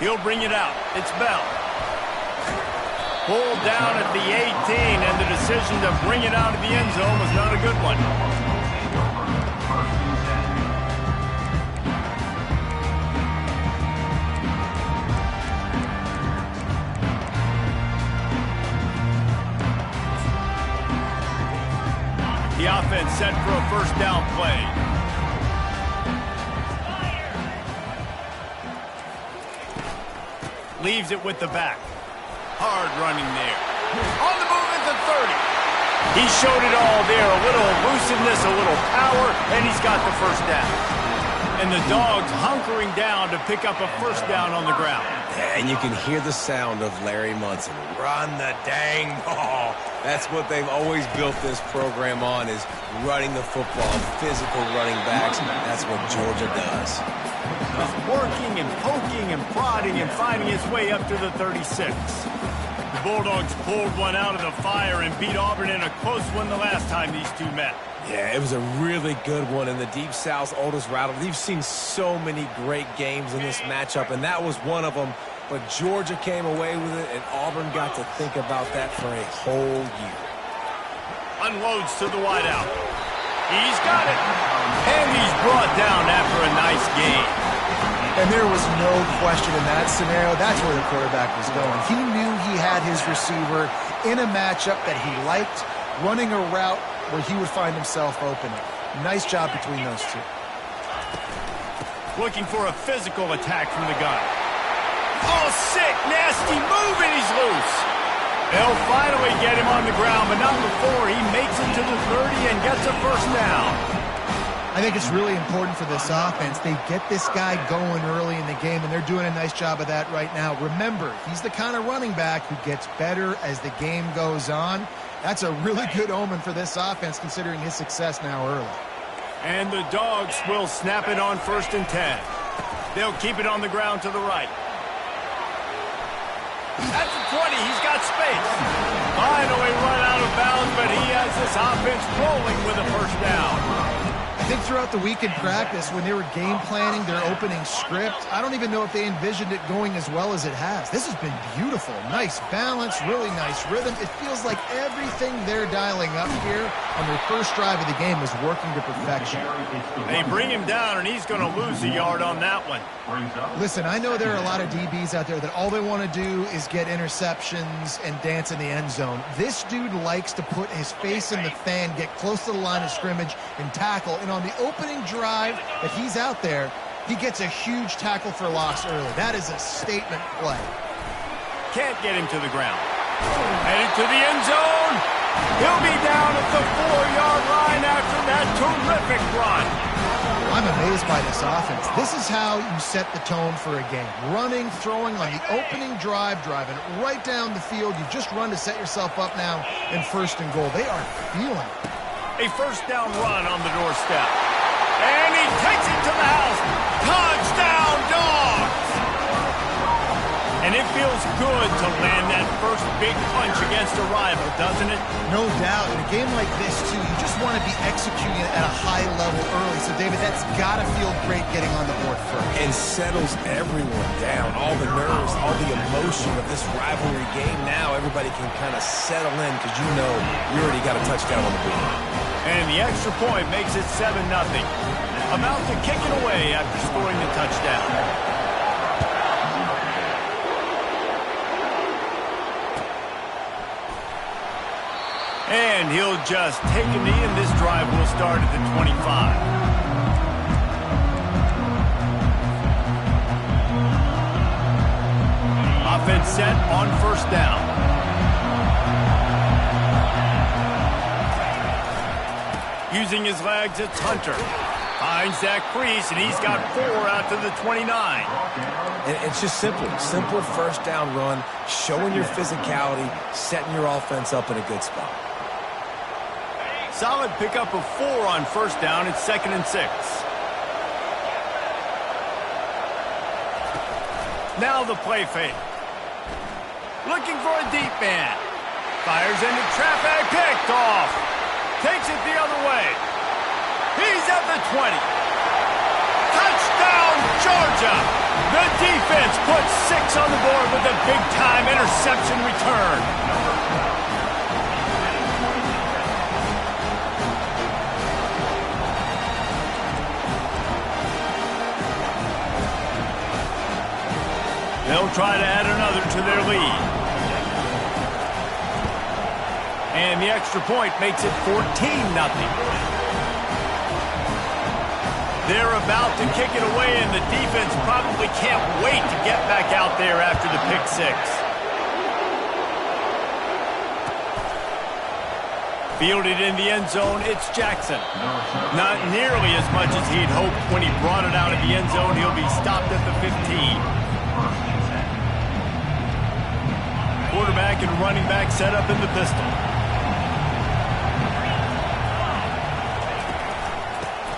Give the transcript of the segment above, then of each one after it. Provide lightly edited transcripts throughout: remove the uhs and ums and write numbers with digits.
He'll bring it out. It's Bell. Pulled down at the 18, and the decision to bring it out of the end zone was not a good one. The offense set for a first down play. Leaves it with the back. Hard running there. On the move at the 30. He showed it all there. A little elusiveness, a little power, and he's got the first down. And the Dogs hunkering down to pick up a first down on the ground. Yeah, and you can hear the sound of Larry Munson. Run the dang ball. That's what they've always built this program on, is running the football, physical running backs. That's what Georgia does. Just working and poking and prodding and finding his way up to the 36. The Bulldogs pulled one out of the fire and beat Auburn in a close one the last time these two met. Yeah, it was a really good one in the Deep South's oldest rattle. We've seen so many great games in this matchup, and that was one of them. But Georgia came away with it, and Auburn got to think about that for a whole year. Unloads to the wideout. He's got it. And he's brought down after a nice game. And there was no question in that scenario. That's where the quarterback was going. He knew he had his receiver in a matchup that he liked, running a route where he would find himself open. Nice job between those two. Looking for a physical attack from the gun. Oh, sick, nasty move, and he's loose. They'll finally get him on the ground, but not before he makes it to the 30 and gets a first down. I think it's really important for this offense. They get this guy going early in the game, and they're doing a nice job of that right now. Remember, he's the kind of running back who gets better as the game goes on. That's a really good omen for this offense, considering his success now early. And the Dogs will snap it on 1st and 10. They'll keep it on the ground to the right. At the 20, he's got space. Finally run out of bounds, but he has this offense rolling with a first down. I think throughout the week in practice, when they were game planning their opening script, I don't even know if they envisioned it going as well as it has. This has been beautiful. Nice balance, really nice rhythm. It feels like everything they're dialing up here on their first drive of the game is working to perfection. They bring him down, and he's going to lose a yard on that one. Listen, I know there are a lot of DBs out there that all they want to do is get interceptions and dance in the end zone. This dude likes to put his face in the fan, get close to the line of scrimmage, and tackle. And on the opening drive that he's out there, he gets a huge tackle for loss early. That is a statement play. Can't get him to the ground. Headed to the end zone. He'll be down at the 4-yard line after that terrific run. I'm amazed by this offense. This is how you set the tone for a game. Running, throwing on the opening drive, driving right down the field. You've just run to set yourself up now in 1st and goal. They are feeling it. A first down run on the doorstep. And he takes it to the house. Touchdown, Dogs! And it feels good to land that first big punch against a rival, doesn't it? No doubt. In a game like this, too, you just want to be executing it at a high level early. So, David, that's got to feel great getting on the board first. And settles everyone down. All the nerves, all the emotion of this rivalry game. Now everybody can kind of settle in because you know you already got a touchdown on the board. And the extra point makes it 7-0. About to kick it away after scoring the touchdown. And he'll just take a knee, and this drive will start at the 25. Offense set on first down. Using his legs, it's Hunter. Finds that crease, and he's got 4 out to the 29. And it's just simple. Simple first down run, showing your physicality, setting your offense up in a good spot. Solid pickup of 4 on first down. It's 2nd and 6. Now the play fake. Looking for a deep man. Fires into traffic. Picked off. Takes it the other way. He's at the 20. Touchdown, Georgia. The defense puts 6 on the board with a big-time interception return. They'll try to add another to their lead. And the extra point makes it 14-0. They're about to kick it away, and the defense probably can't wait to get back out there after the pick 6. Fielded in the end zone, it's Jackson. Not nearly as much as he'd hoped when he brought it out of the end zone. He'll be stopped at the 15. Quarterback and running back set up in the pistol.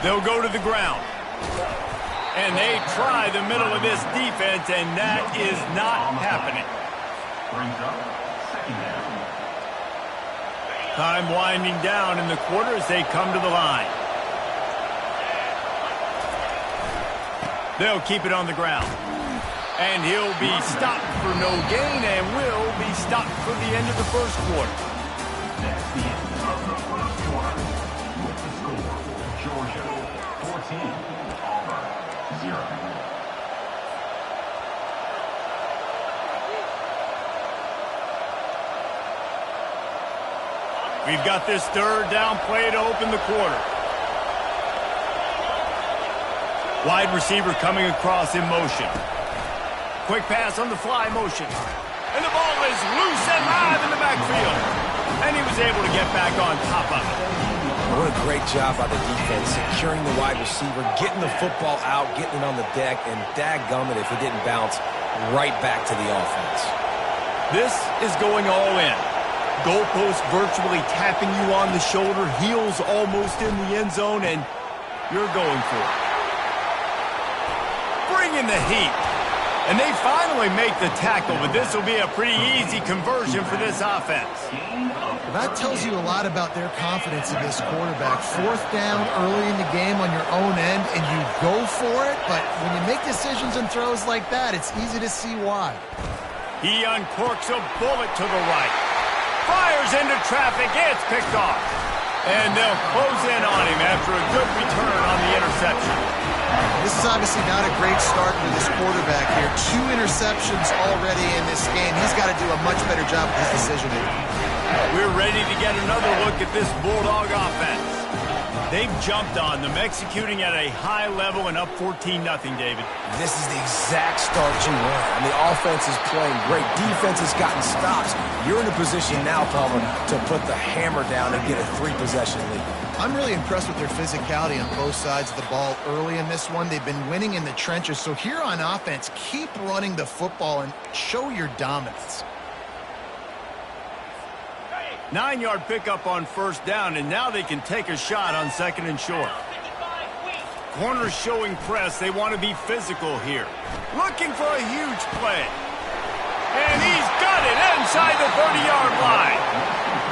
They'll go to the ground. And they try the middle of this defense, and that is not happening. Time winding down in the quarter as they come to the line. They'll keep it on the ground. And he'll be stopped for no gain and will be stopped for the end of the first quarter. That's the end of the first quarter. With the score, Georgia 14, Auburn 0. We've got this third down play to open the quarter. Wide receiver coming across in motion. Quick pass on the fly motion. And the ball is loose and live in the backfield. And he was able to get back on top of it. What a great job by the defense, securing the wide receiver, getting the football out, getting it on the deck, and dadgummit if it didn't bounce right back to the offense. This is going all in. Goalpost virtually tapping you on the shoulder, heels almost in the end zone, and you're going for it. Bring in the heat. And they finally make the tackle, but this will be a pretty easy conversion for this offense. That tells you a lot about their confidence in this quarterback. 4th down early in the game on your own end, and you go for it, but when you make decisions and throws like that, it's easy to see why. He uncorks a bullet to the right. Fires into traffic, it's picked off. And they'll close in on him after a good return on the interception. This is obviously not a great start for this quarterback here. 2 interceptions already in this game. He's got to do a much better job with his decision-making. We're ready to get another look at this Bulldog offense. They've jumped on them, executing at a high level and up 14-0, David. This is the exact start you want. And the offense is playing great. Defense has gotten stops. You're in a position now, Palmer, to put the hammer down and get a 3-possession lead. I'm really impressed with their physicality on both sides of the ball early in this one. They've been winning in the trenches. So here on offense, keep running the football and show your dominance. 9-yard pickup on first down, and now they can take a shot on 2nd and short. Corners showing press. They want to be physical here. Looking for a huge play. And he's got it inside the 30-yard line.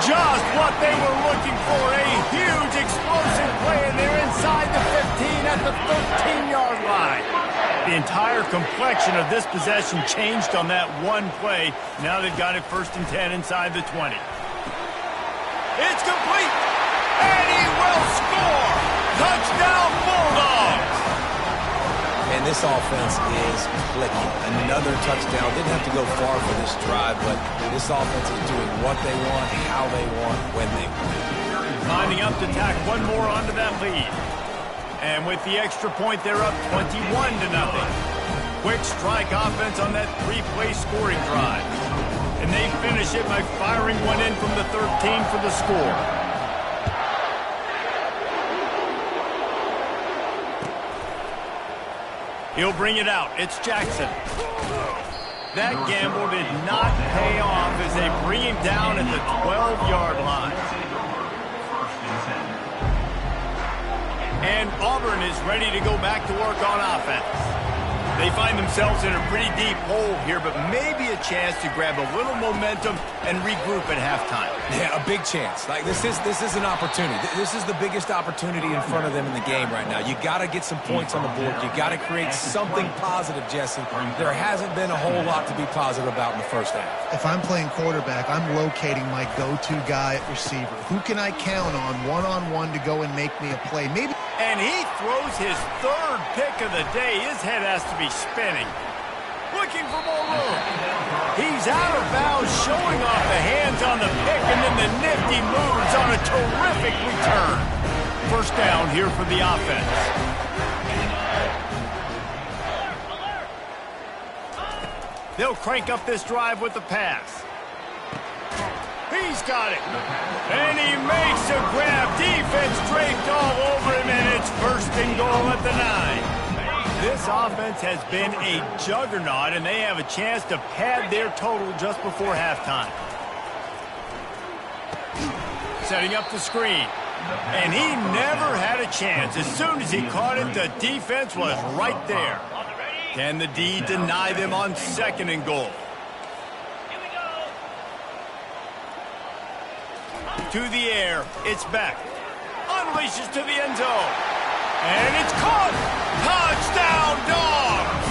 Just what they were looking for, a huge explosive play, and they're inside the 15 at the 13-yard line. The entire complexion of this possession changed on that one play. Now they've got it 1st and 10 inside the 20. It's complete, and he will score. Touchdown, Bulldogs. And this offense is clicking. Another touchdown. Didn't have to go far for this drive, but this offense is doing what they want, how they want, when they want. Lining up to tack one more onto that lead. And with the extra point, they're up 21-0. Quick strike offense on that 3-play scoring drive. And they finish it by firing one in from the 13 for the score. He'll bring it out. It's Jackson. That gamble did not pay off as they bring him down at the 12-yard line. And Auburn is ready to go back to work on offense. They find themselves in a pretty deep hole here, but maybe a chance to grab a little momentum and regroup at halftime. Yeah, a big chance. Like this is an opportunity. This is the biggest opportunity in front of them in the game right now. You got to get some points on the board. You got to create something positive, Jesse. There hasn't been a whole lot to be positive about in the first half. If I'm playing quarterback, I'm locating my go-to guy at receiver. Who can I count on one-on-one to go and make me a play? Maybe. And he throws his third pick of the day. His head has to be spinning. Looking for more room. He's out of bounds, showing off the hands on the pick, and then the nifty moves on a terrific return. First down here for the offense. They'll crank up this drive with the pass. He's got it. And he makes a grab. Defense draped all over him, and it's first and goal at the 9. This offense has been a juggernaut, and they have a chance to pad their total just before halftime. Setting up the screen. And he never had a chance. As soon as he caught it, the defense was right there. Can the D deny them on second and goal? To the air, it's back. Unleashes to the end zone. And it's caught. Touchdown, Dogs!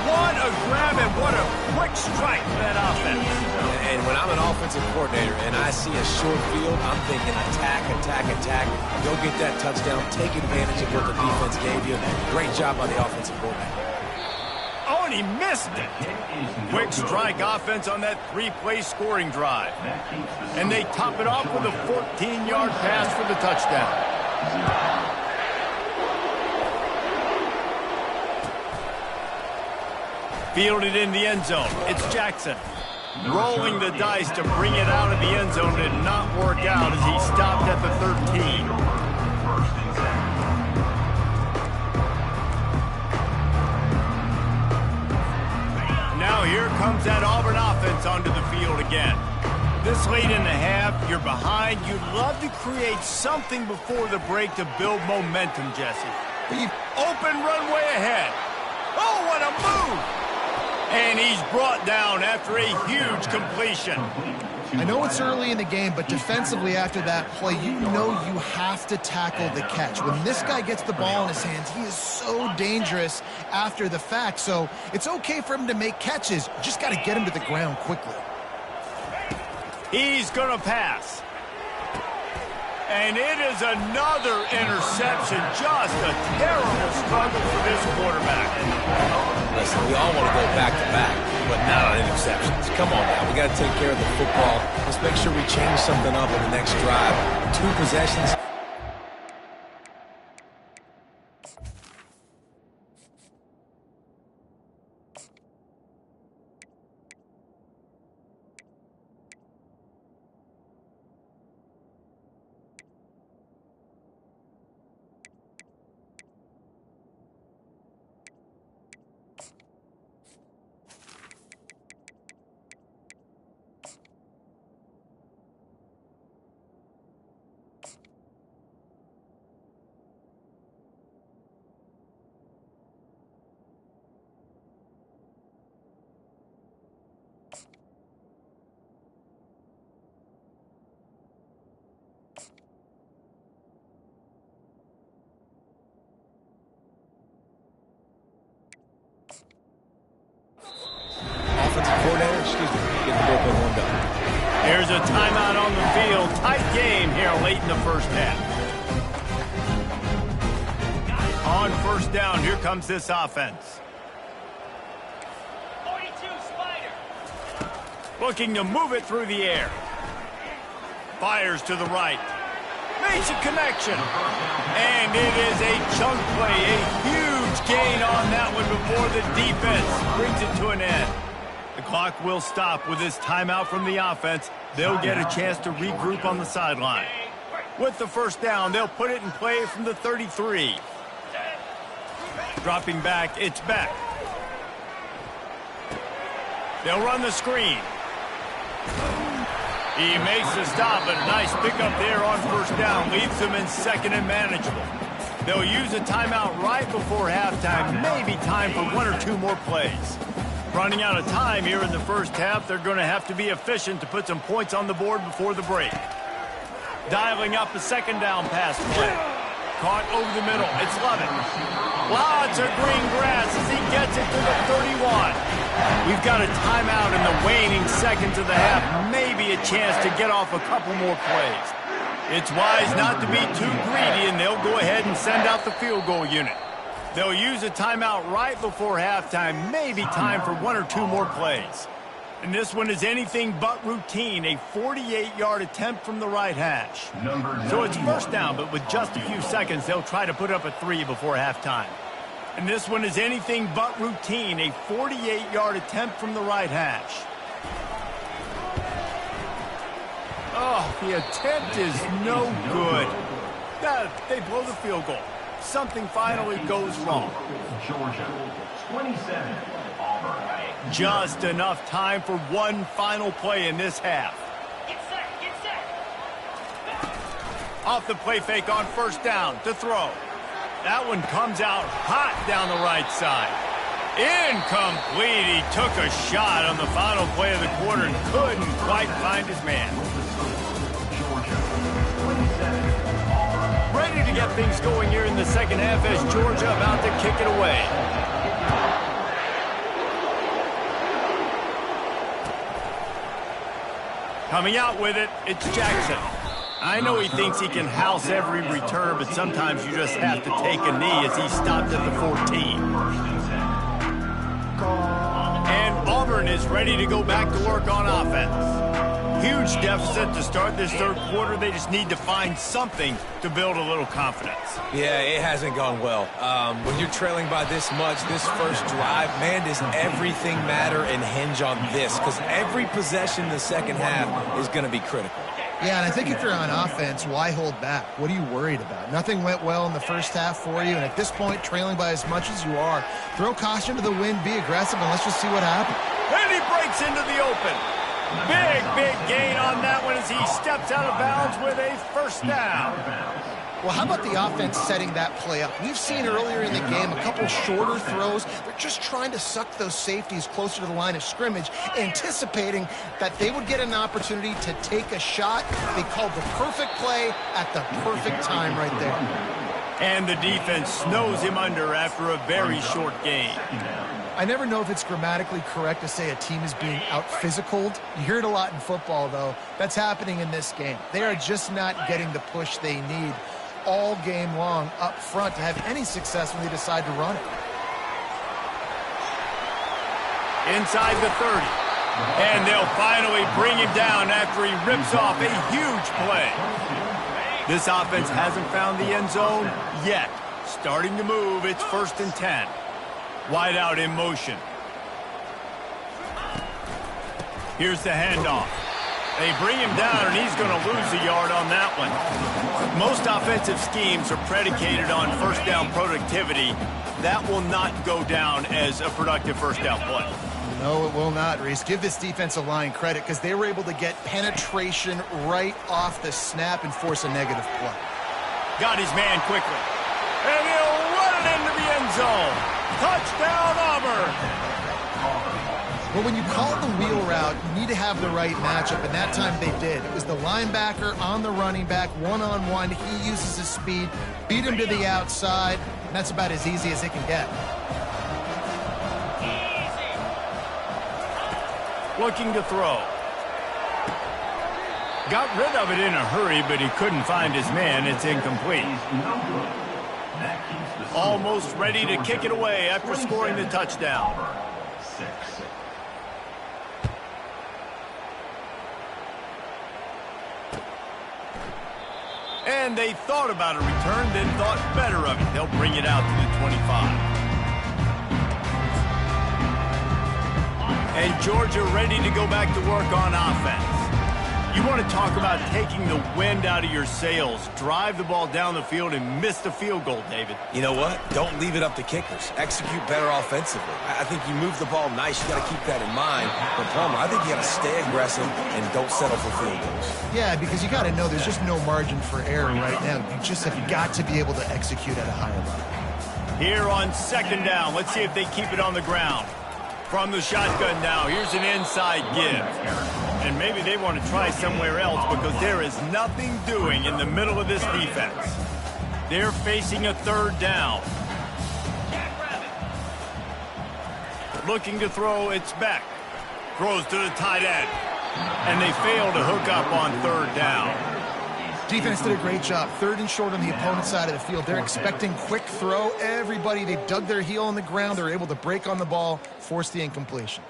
What a grab and what a quick strike for that offense. And when I'm an offensive coordinator and I see a short field, I'm thinking attack, attack, attack. Go get that touchdown. Take advantage of what the defense gave you. Great job by the offensive coordinator. Oh, and he missed it. Quick strike offense on that 3-play scoring drive. And they top it off with a 14-yard pass for the touchdown. Fielded in the end zone. It's Jackson. Rolling the dice to bring it out of the end zone did not work out as he stopped at the 13. Now here comes that Auburn offense onto the field again. This late in the half, you're behind. You'd love to create something before the break to build momentum, Jesse. Open runway ahead. Oh, what a move! And he's brought down after a huge completion. I know it's early in the game, but defensively after that play, you know you have to tackle the catch. When this guy gets the ball in his hands, he is so dangerous after the fact. So it's okay for him to make catches. You just got to get him to the ground quickly. He's going to pass. And it is another interception. Just a terrible struggle for this quarterback. Listen, we all want to go back-to-back, but not on interceptions. Come on now, we got to take care of the football. Let's make sure we change something up in the next drive. 2 possessions. There's a timeout on the field. Tight game here late in the first half. On first down, here comes this offense. 42 Spider. Looking to move it through the air. Fires to the right. Makes a connection. And it is a chunk play. A huge gain on that one before the defense brings it to an end. The clock will stop with this timeout from the offense. They'll get a chance to regroup on the sideline. With the first down, they'll put it in play from the 33. Dropping back, it's back. They'll run the screen. He makes the stop, but a nice pickup there on first down. Leaves them in second and manageable. They'll use a timeout right before halftime, maybe time for 1 or 2 more plays. Running out of time here in the first half, they're going to have to be efficient to put some points on the board before the break. Dialing up a second down pass play. Caught over the middle. It's Lovett. Lots of green grass as he gets it to the 31. We've got a timeout in the waning seconds of the half. Maybe a chance to get off a couple more plays. It's wise not to be too greedy, and they'll go ahead and send out the field goal unit. They'll use a timeout right before halftime, maybe time for 1 or 2 more plays. And this one is anything but routine, a 48-yard attempt from the right hash. So it's first down, but with just a few seconds, they'll try to put up a 3 before halftime. And this one is anything but routine, a 48-yard attempt from the right hash. Oh, the attempt is no good. They blow the field goal. Something finally goes wrong. Georgia, 27, Auburn. Just enough time for one final play in this half. Get set, get set. Off the play fake on first down to throw. That one comes out hot down the right side. Incomplete. He took a shot on the final play of the quarter and couldn't quite find his man. Ready to get things going here in the second half as Georgia about to kick it away. Coming out with it, it's Jackson. I know he thinks he can house every return, but sometimes you just have to take a knee as he stopped at the 14. And Auburn is ready to go back to work on offense. Huge deficit to start this third quarter. They just need to find something to build a little confidence. Yeah, it hasn't gone well. When you're trailing by this much, this first drive, man, does everything matter and hinge on this? Because every possession in the second half is going to be critical. Yeah, and I think if you're on offense, why hold back? What are you worried about? Nothing went well in the first half for you, and at this point, trailing by as much as you are, throw caution to the wind, be aggressive, and let's just see what happens. And he breaks into the open. Big gain on that one as he steps out of bounds with a first down. Well, how about the offense setting that play up? We've seen earlier in the game a couple shorter throws. They're just trying to suck those safeties closer to the line of scrimmage, anticipating that they would get an opportunity to take a shot. They called the perfect play at the perfect time right there. And the defense snows him under after a very short gain. I never know if it's grammatically correct to say a team is being out-physicaled. You hear it a lot in football, though. That's happening in this game. They are just not getting the push they need all game long up front to have any success when they decide to run it. Inside the 30. And they'll finally bring him down after he rips off a huge play. This offense hasn't found the end zone yet. Starting to move, it's 1st and 10. Wide out in motion. Here's the handoff. They bring him down, and he's going to lose a yard on that one. Most offensive schemes are predicated on first down productivity. That will not go down as a productive first down play. No, it will not, Reese. Give this defensive line credit because they were able to get penetration right off the snap and force a negative play. Got his man quickly. And he'll run it into the end zone. Touchdown, Auburn! Well, when you call the wheel route, you need to have the right matchup, and that time they did. It was the linebacker on the running back, one-on-one. He uses his speed, beat him to the outside, and that's about as easy as it can get. Looking to throw. Got rid of it in a hurry, but he couldn't find his man. It's incomplete. Almost ready to kick it away after scoring the touchdown. And they thought about a return, then thought better of it. They'll bring it out to the 25. And Georgia ready to go back to work on offense. You want to talk about taking the wind out of your sails. Drive the ball down the field and miss the field goal, David. You know what? Don't leave it up to kickers. Execute better offensively. I think you move the ball nice. You got to keep that in mind. But Palmer, I think you got to stay aggressive and don't settle for field goals. Yeah, because you got to know there's just no margin for error right now. You just have got to be able to execute at a higher level. Here on second down, let's see if they keep it on the ground. From the shotgun now, here's an inside give. And maybe they want to try somewhere else because there is nothing doing in the middle of this defense. They're facing a third down. Looking to throw, it's back. Throws to the tight end. And they fail to hook up on third down. Defense did a great job. Third and short on the opponent's side of the field. They're expecting quick throw. Everybody, they dug their heel on the ground. They're able to break on the ball, force the incompletion.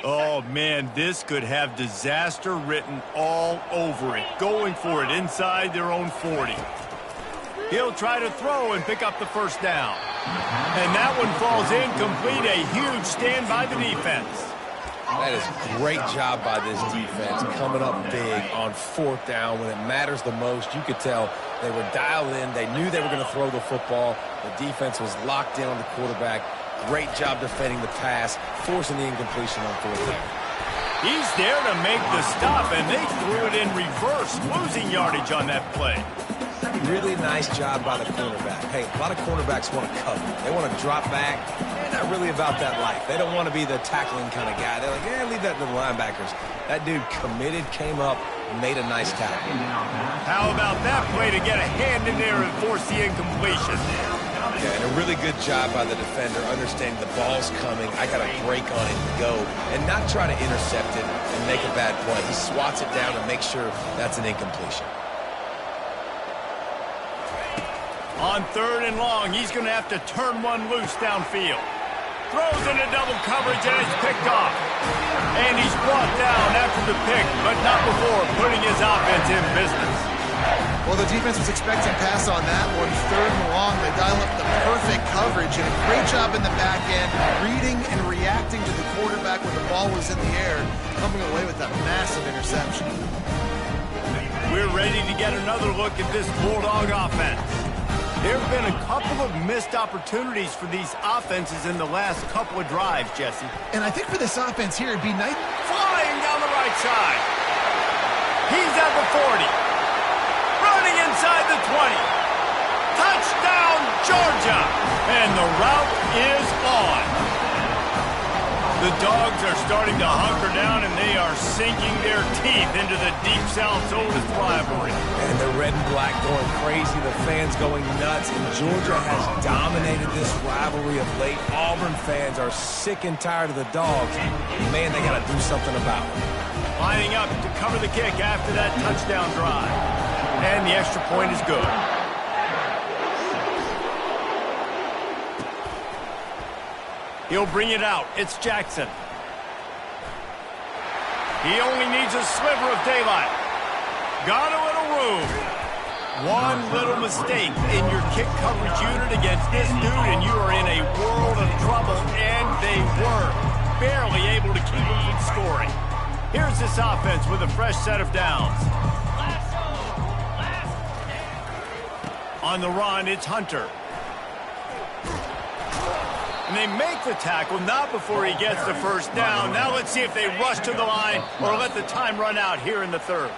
Oh, man, this could have disaster written all over it. Going for it inside their own 40. He'll try to throw and pick up the first down. And that one falls incomplete. A huge stand by the defense. That is a great job by this defense, coming up big on fourth down when it matters the most. You could tell they were dialed in. They knew they were going to throw the football. The defense was locked in on the quarterback. Great job defending the pass, forcing the incompletion on fourth down. He's there to make the stop, and they threw it in reverse, losing yardage on that play. Really nice job by the cornerback. Hey, a lot of cornerbacks want to cover. They want to drop back. They're not really about that life. They don't want to be the tackling kind of guy. They're like, yeah, leave that to the linebackers. That dude committed, came up, made a nice tackle. How about that play to get a hand in there and force the incompletion? Yeah, and a really good job by the defender, understanding the ball's coming. I got to break on it and go, and not try to intercept it and make a bad play. He swats it down and makes sure that's an incompletion. On third and long, he's going to have to turn one loose downfield. Throws into double coverage, and it's picked off. And he's brought down after the pick, but not before putting his offense in business. Well, the defense was expecting pass on that one. Third and long, they dial up the perfect coverage, and a great job in the back end, reading and reacting to the quarterback when the ball was in the air, coming away with a massive interception. We're ready to get another look at this Bulldog offense. There have been a couple of missed opportunities for these offenses in the last couple of drives, Jesse. And I think for this offense here, it'd be nice. Flying down the right side. He's at the 40. Running inside the 20. Touchdown, Georgia. And the route is on. The Dogs are starting to hunker down, and they are sinking their teeth into the Deep South's oldest rivalry. And the red and black going crazy, the fans going nuts, and Georgia has dominated this rivalry of late. Auburn fans are sick and tired of the Dogs. Man, they got to do something about it. Lining up to cover the kick after that touchdown drive. And the extra point is good. He'll bring it out. It's Jackson. He only needs a sliver of daylight. Got a little room. One little mistake in your kick coverage unit against this dude, and you are in a world of trouble, and they were barely able to keep him from scoring. Here's this offense with a fresh set of downs. On the run, it's Hunter. And they make the tackle, not before he gets the first down. Now let's see if they rush to the line or let the time run out here in the third.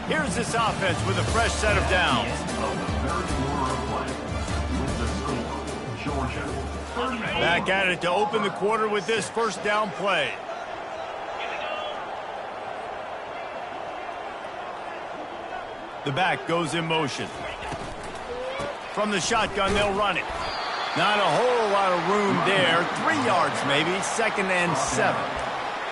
Here's this offense with a fresh set of downs. Back at it to open the quarter with this first down play. The back goes in motion. From the shotgun, they'll run it. Not a whole lot of room there. 3 yards maybe, 2nd and 7.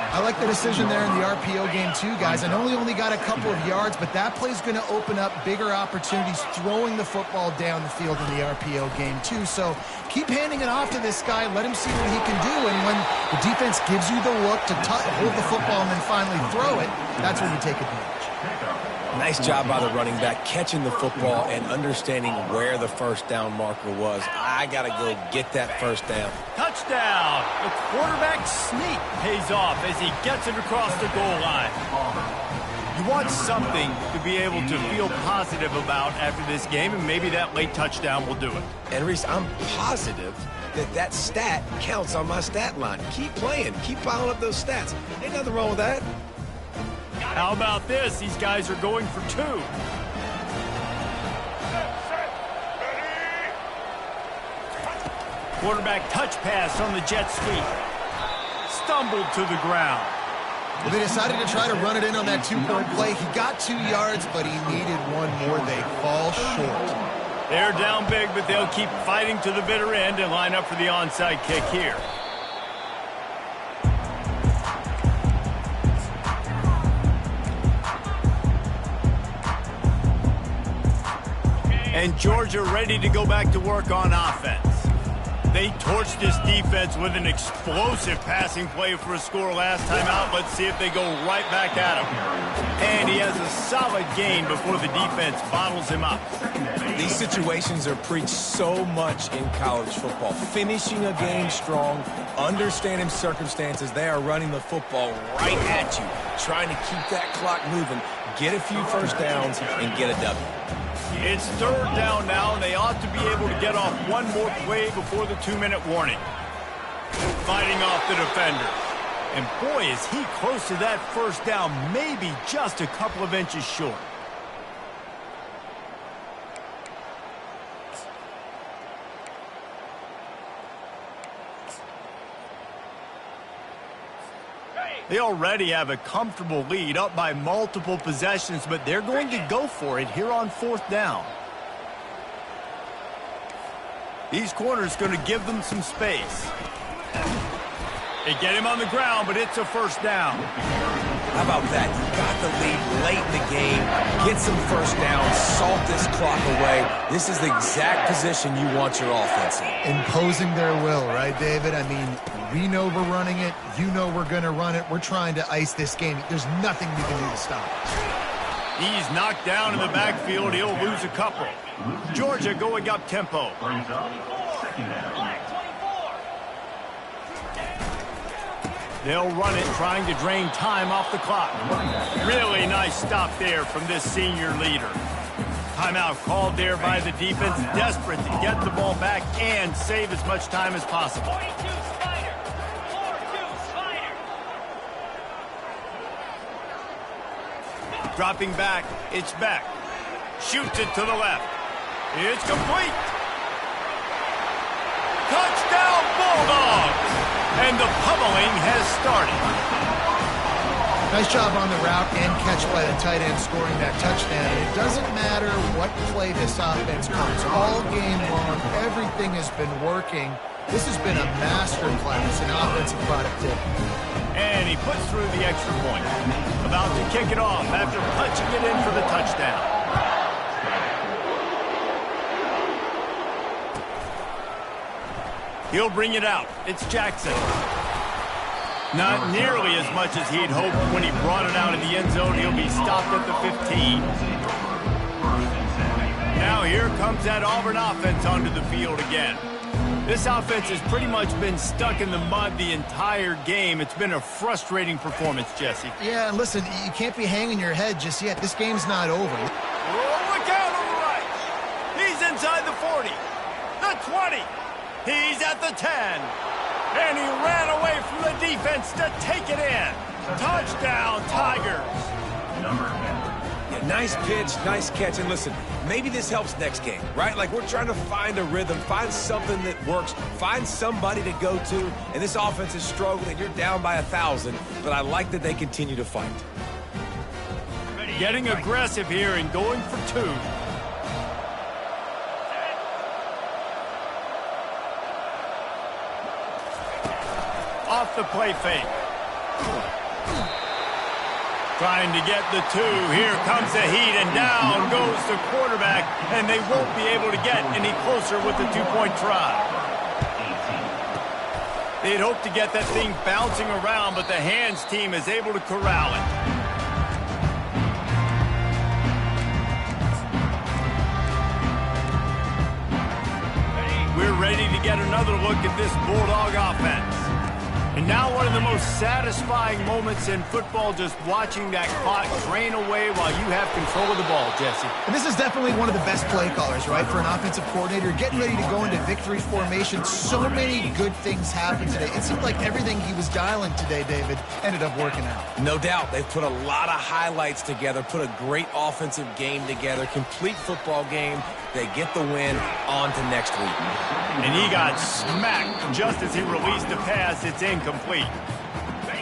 I like the decision there in the RPO game too, guys. I know he only got a couple of yards, but that play's going to open up bigger opportunities throwing the football down the field in the RPO game too. So keep handing it off to this guy. Let him see what he can do. And when the defense gives you the look to hold the football and then finally throw it, that's when you take advantage. Nice job by the running back, catching the football and understanding where the first down marker was. I got to go get that first down. Touchdown! The quarterback sneak pays off as he gets it across the goal line. want something to be able to feel positive about after this game, and maybe that late touchdown will do it. And Reese, I'm positive that stat counts on my stat line. Keep playing. Keep piling up those stats. Ain't nothing wrong with that. How about this? These guys are going for 2. Quarterback touch pass on the jet sweep. Stumbled to the ground. Well, they decided to try to run it in on that 2-point play. He got 2 yards, but he needed 1 more. They fall short. They're down big, but they'll keep fighting to the bitter end and line up for the onside kick here. And Georgia ready to go back to work on offense. They torched this defense with an explosive passing play for a score last time out. Let's see if they go right back at him. And he has a solid gain before the defense bottles him up. These situations are preached so much in college football. Finishing a game strong, understanding circumstances. They are running the football right at you, trying to keep that clock moving, get a few first downs, and get a W. It's 3rd down now, and they ought to be able to get off 1 more play before the 2-minute warning. Fighting off the defender. And boy, is he close to that first down, maybe just a couple of inches short. They already have a comfortable lead, up by multiple possessions, but they're going to go for it here on 4th down. These corners going to give them some space. They get him on the ground, but it's a first down. How about that? You got the lead late in the game. Get some first downs. Salt this clock away. This is the exact position you want your offense in. Imposing their will, right, David? I mean, we know we're running it. You know we're going to run it. We're trying to ice this game. There's nothing we can do to stop it. He's knocked down in the backfield. He'll lose a couple. Georgia going up tempo. They'll run it, trying to drain time off the clock. Really nice stop there from this senior leader. Timeout called there by the defense, desperate to get the ball back and save as much time as possible. 42 Spider. 4-2 Spider. Dropping back, it's Beck. Shoots it to the left. It's complete. Touchdown Bulldogs! And the pummeling has started. Nice job on the route and catch by the tight end scoring that touchdown. It doesn't matter what play this offense comes. All game long, everything has been working. This has been a masterclass in offensive productivity. And he puts through the extra point. About to kick it off after punching it in for the touchdown. He'll bring it out. It's Jackson. Not nearly as much as he'd hoped when he brought it out in the end zone. He'll be stopped at the 15. Now here comes that Auburn offense onto the field again. This offense has pretty much been stuck in the mud the entire game. It's been a frustrating performance, Jesse. Yeah, and listen, you can't be hanging your head just yet. This game's not over. Oh, look out on the right. He's inside the 40. The 20. He's at the 10. And he ran away from the defense to take it in. Touchdown, Tigers. Yeah, nice pitch, nice catch. And listen, maybe this helps next game, right? Like, we're trying to find a rhythm, find something that works, find somebody to go to. And this offense is struggling. You're down by 1,000, but I like that they continue to fight. Getting aggressive here and going for 2. Off the play fake. Trying to get the 2. Here comes the heat, and down goes the quarterback, and they won't be able to get any closer with the 2-point try. They'd hoped to get that thing bouncing around, but the hands team is able to corral it. We're ready to get another look at this Bulldog offense. And now one of the most satisfying moments in football, just watching that clock drain away while you have control of the ball, Jesse. And this is definitely one of the best play callers, right, for an offensive coordinator. Getting ready to go into victory formation. So many good things happened today. It seemed like everything he was dialing today, David, ended up working out. No doubt. They've put a lot of highlights together, put a great offensive game together, complete football game. They get the win. On to next week. And he got smacked just as he released the pass. It's incomplete.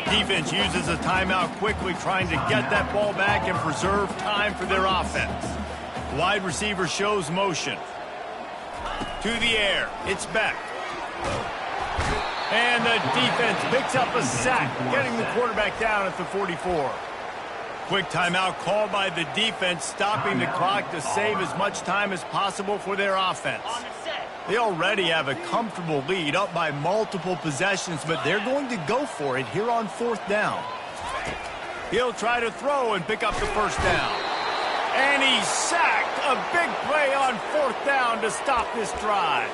Defense uses a timeout quickly, trying to get that ball back and preserve time for their offense. Wide receiver shows motion. To the air. It's back. And the defense picks up a sack, getting the quarterback down at the 44. Quick timeout called by the defense, stopping the clock to save as much time as possible for their offense. They already have a comfortable lead, up by multiple possessions, but they're going to go for it here on 4th down. He'll try to throw and pick up the first down. And he's sacked. A big play on 4th down to stop this drive.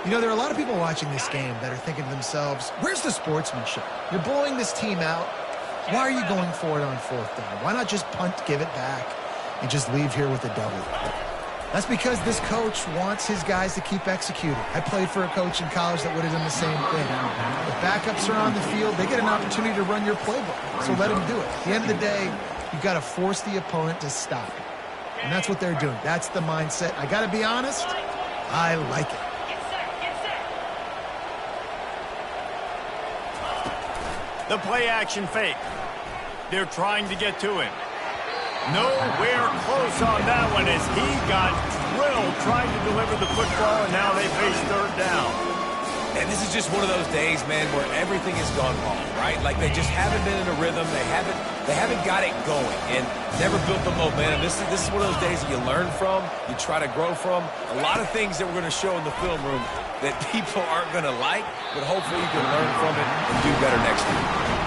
You know, there are a lot of people watching this game that are thinking to themselves, where's the sportsmanship? You're blowing this team out. Why are you going for it on 4th down? Why not just punt, give it back, and just leave here with a W? That's because this coach wants his guys to keep executing. I played for a coach in college that would have done the same thing. The backups are on the field. They get an opportunity to run your playbook, so let them do it. At the end of the day, you've got to force the opponent to stop it. And that's what they're doing. That's the mindset. I got to be honest, I like it. The play-action fake. They're trying to get to him. Nowhere close on that one as he got drilled trying to deliver the football, and now they face 3rd down. And this is just one of those days, man, where everything has gone wrong, right? Like they just haven't been in a rhythm. They haven't got it going and never built the momentum. This is one of those days that you learn from, you try to grow from. A lot of things that we're going to show in the film room that people aren't going to like, but hopefully you can learn from it and do better next week.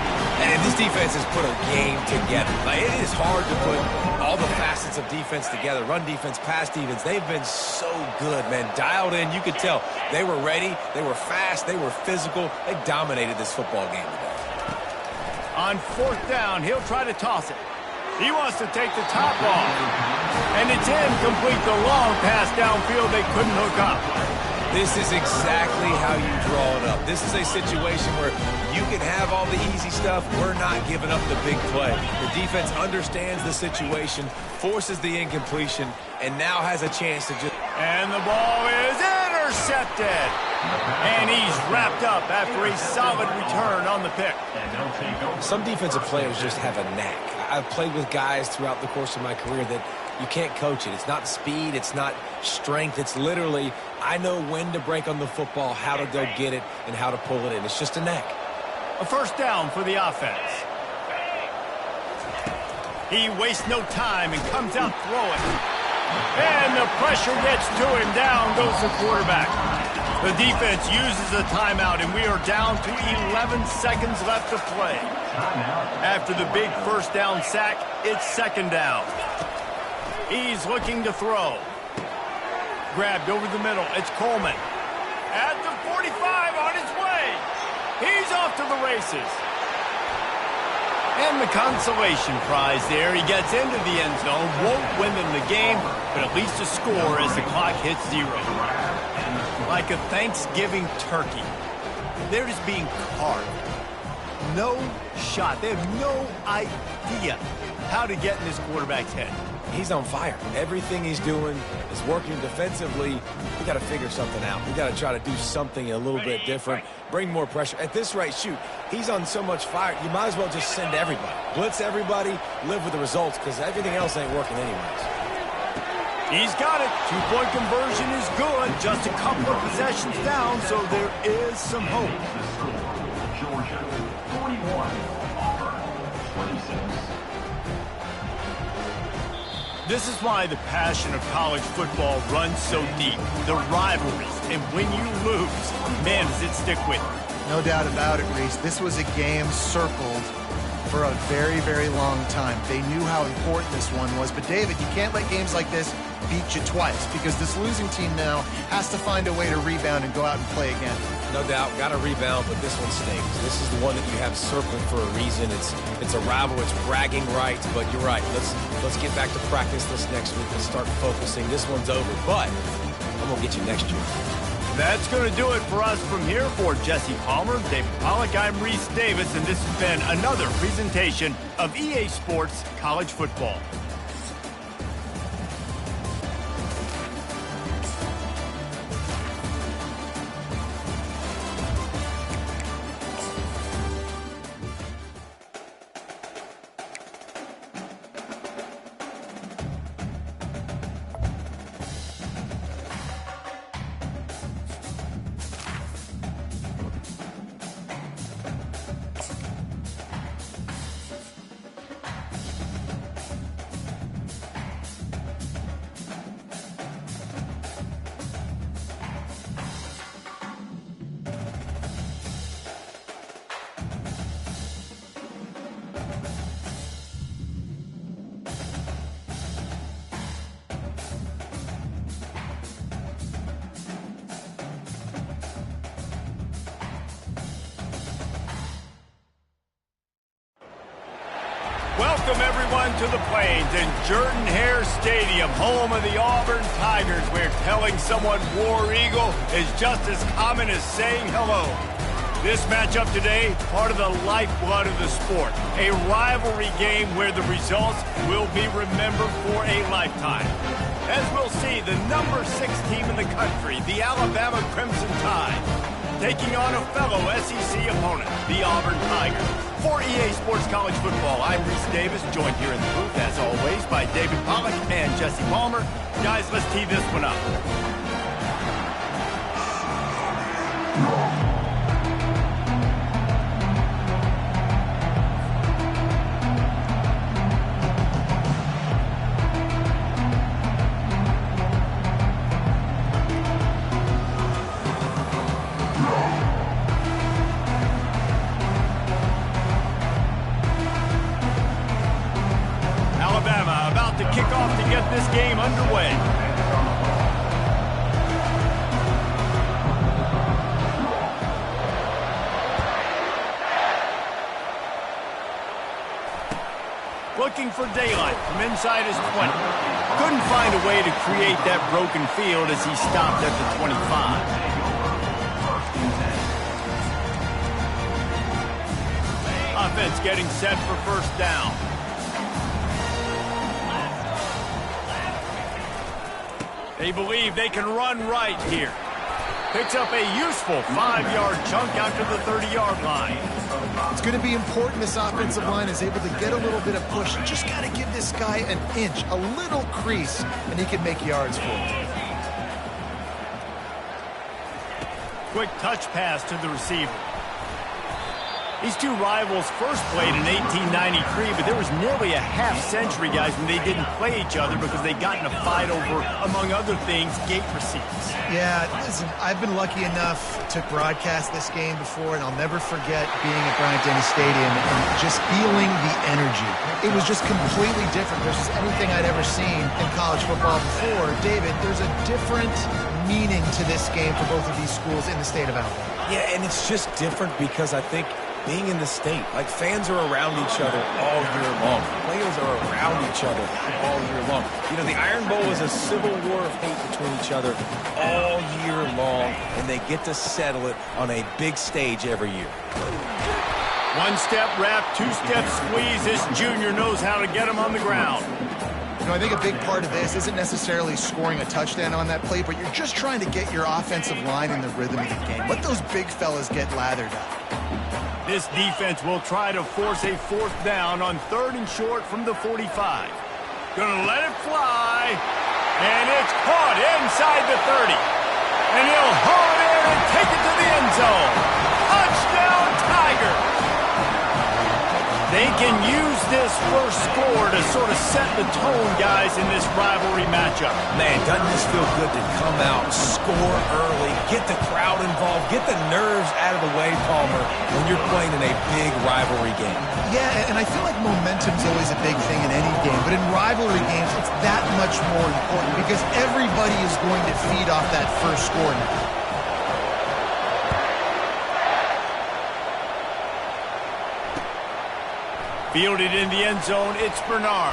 And this defense has put a game together. Like, it is hard to put all the facets of defense together. Run defense, pass defense. They've been so good, man. Dialed in. You could tell they were ready. They were fast. They were physical. They dominated this football game today. On 4th down, he'll try to toss it. He wants to take the top off. And it's incomplete. The long pass downfield they couldn't hook up. This is exactly how you draw it up. This is a situation where you can have all the easy stuff. We're not giving up the big play. The defense understands the situation, forces the incompletion, and now has a chance to just... And the ball is intercepted. And he's wrapped up after a solid return on the pick. Some defensive players just have a knack. I've played with guys throughout the course of my career that you can't coach it. It's not speed. It's not strength. It's literally, I know when to break on the football, how to go get it, and how to pull it in. It's just a knack. A 1st down for the offense. He wastes no time and comes out throwing. And the pressure gets to him. Down goes the quarterback. The defense uses a timeout, and we are down to 11 seconds left to play. After the big 1st down sack, it's 2nd down. He's looking to throw. Grabbed over the middle. It's Coleman. At the 45 on his way. He's off to the races. And the consolation prize there. He gets into the end zone. Won't win them the game, but at least a score as the clock hits 0. Like a Thanksgiving turkey. They're just being carved. No shot. They have no idea how to get in this quarterback's head. He's on fire. Everything he's doing is working defensively. We got to figure something out. We got to try to do something a little bit different. Bring more pressure. At this rate, shoot, he's on so much fire. You might as well just send everybody. Blitz everybody, live with the results, because everything else ain't working anyways. He's got it. 2-point conversion is good. Just a couple of possessions down, so there is some hope. Georgia 41, Auburn 26. This is why the passion of college football runs so deep. The rivalries, and when you lose, man, does it stick with you. No doubt about it, Reese. This was a game circled for a very, very long time. They knew how important this one was. But, David, you can't let games like this beat you twice because this losing team now has to find a way to rebound and go out and play again. No doubt, got to rebound, but this one stings. This is the one that you have circled for a reason. It's a rival, it's bragging rights, but you're right. Let's get back to practice this next week and start focusing. This one's over, but I'm going to get you next year. That's going to do it for us from here. For Jesse Palmer, David Pollack, I'm Reese Davis, and this has been another presentation of EA Sports College Football. Welcome, everyone, to the Plains and Jordan-Hare Stadium, home of the Auburn Tigers, where telling someone War Eagle is just as common as saying hello. This matchup today, part of the lifeblood of the sport, a rivalry game where the results will be remembered for a lifetime. As we'll see, the number 6 team in the country, the Alabama Crimson Tide, taking on a fellow SEC opponent, the Auburn Tigers. For EA Sports College Football, I'm Reese Davis, joined here in the booth, as always, by David Pollack and Jesse Palmer. Guys, let's tee this one up. Kick off to get this game underway. Looking for daylight from inside his 20. Couldn't find a way to create that broken field as he stopped at the 25. Offense getting set for first down. They believe they can run right here. Picks up a useful 5-yard chunk out to the 30-yard line. It's going to be important this offensive line is able to get a little bit of push. You just got to give this guy an inch, a little crease, and he can make yards for it. Quick touch pass to the receiver. These two rivals first played in 1893, but there was nearly a half-century, guys, when they didn't play each other because they got in a fight over, among other things, gate receipts. Yeah, listen, I've been lucky enough to broadcast this game before, and I'll never forget being at Bryant-Denny Stadium and just feeling the energy. It was just completely different versus anything I'd ever seen in college football before. David, there's a different meaning to this game for both of these schools in the state of Alabama. Yeah, and it's just different because I think being in the state, like fans are around each other all year long. Players are around each other all year long. You know, the Iron Bowl is a civil war of hate between each other all year long, and they get to settle it on a big stage every year. One-step wrap, two-step squeeze. This junior knows how to get him on the ground. You know, I think a big part of this isn't necessarily scoring a touchdown on that play, but you're just trying to get your offensive line in the rhythm of the game. Let those big fellas get lathered up. This defense will try to force a 4th down on 3rd and short from the 45. Gonna let it fly, and it's caught inside the 30. And he'll haul it in and take it to the end zone. Touchdown, Tigers! They can use this first score to sort of set the tone, guys, in this rivalry matchup. Man, doesn't this feel good to come out, score early, get the crowd involved, get the nerves out of the way, Palmer, when you're playing in a big rivalry game? Yeah, and I feel like momentum's always a big thing in any game, but in rivalry games, it's that much more important because everybody is going to feed off that first score now. Fielded in the end zone, it's Bernard.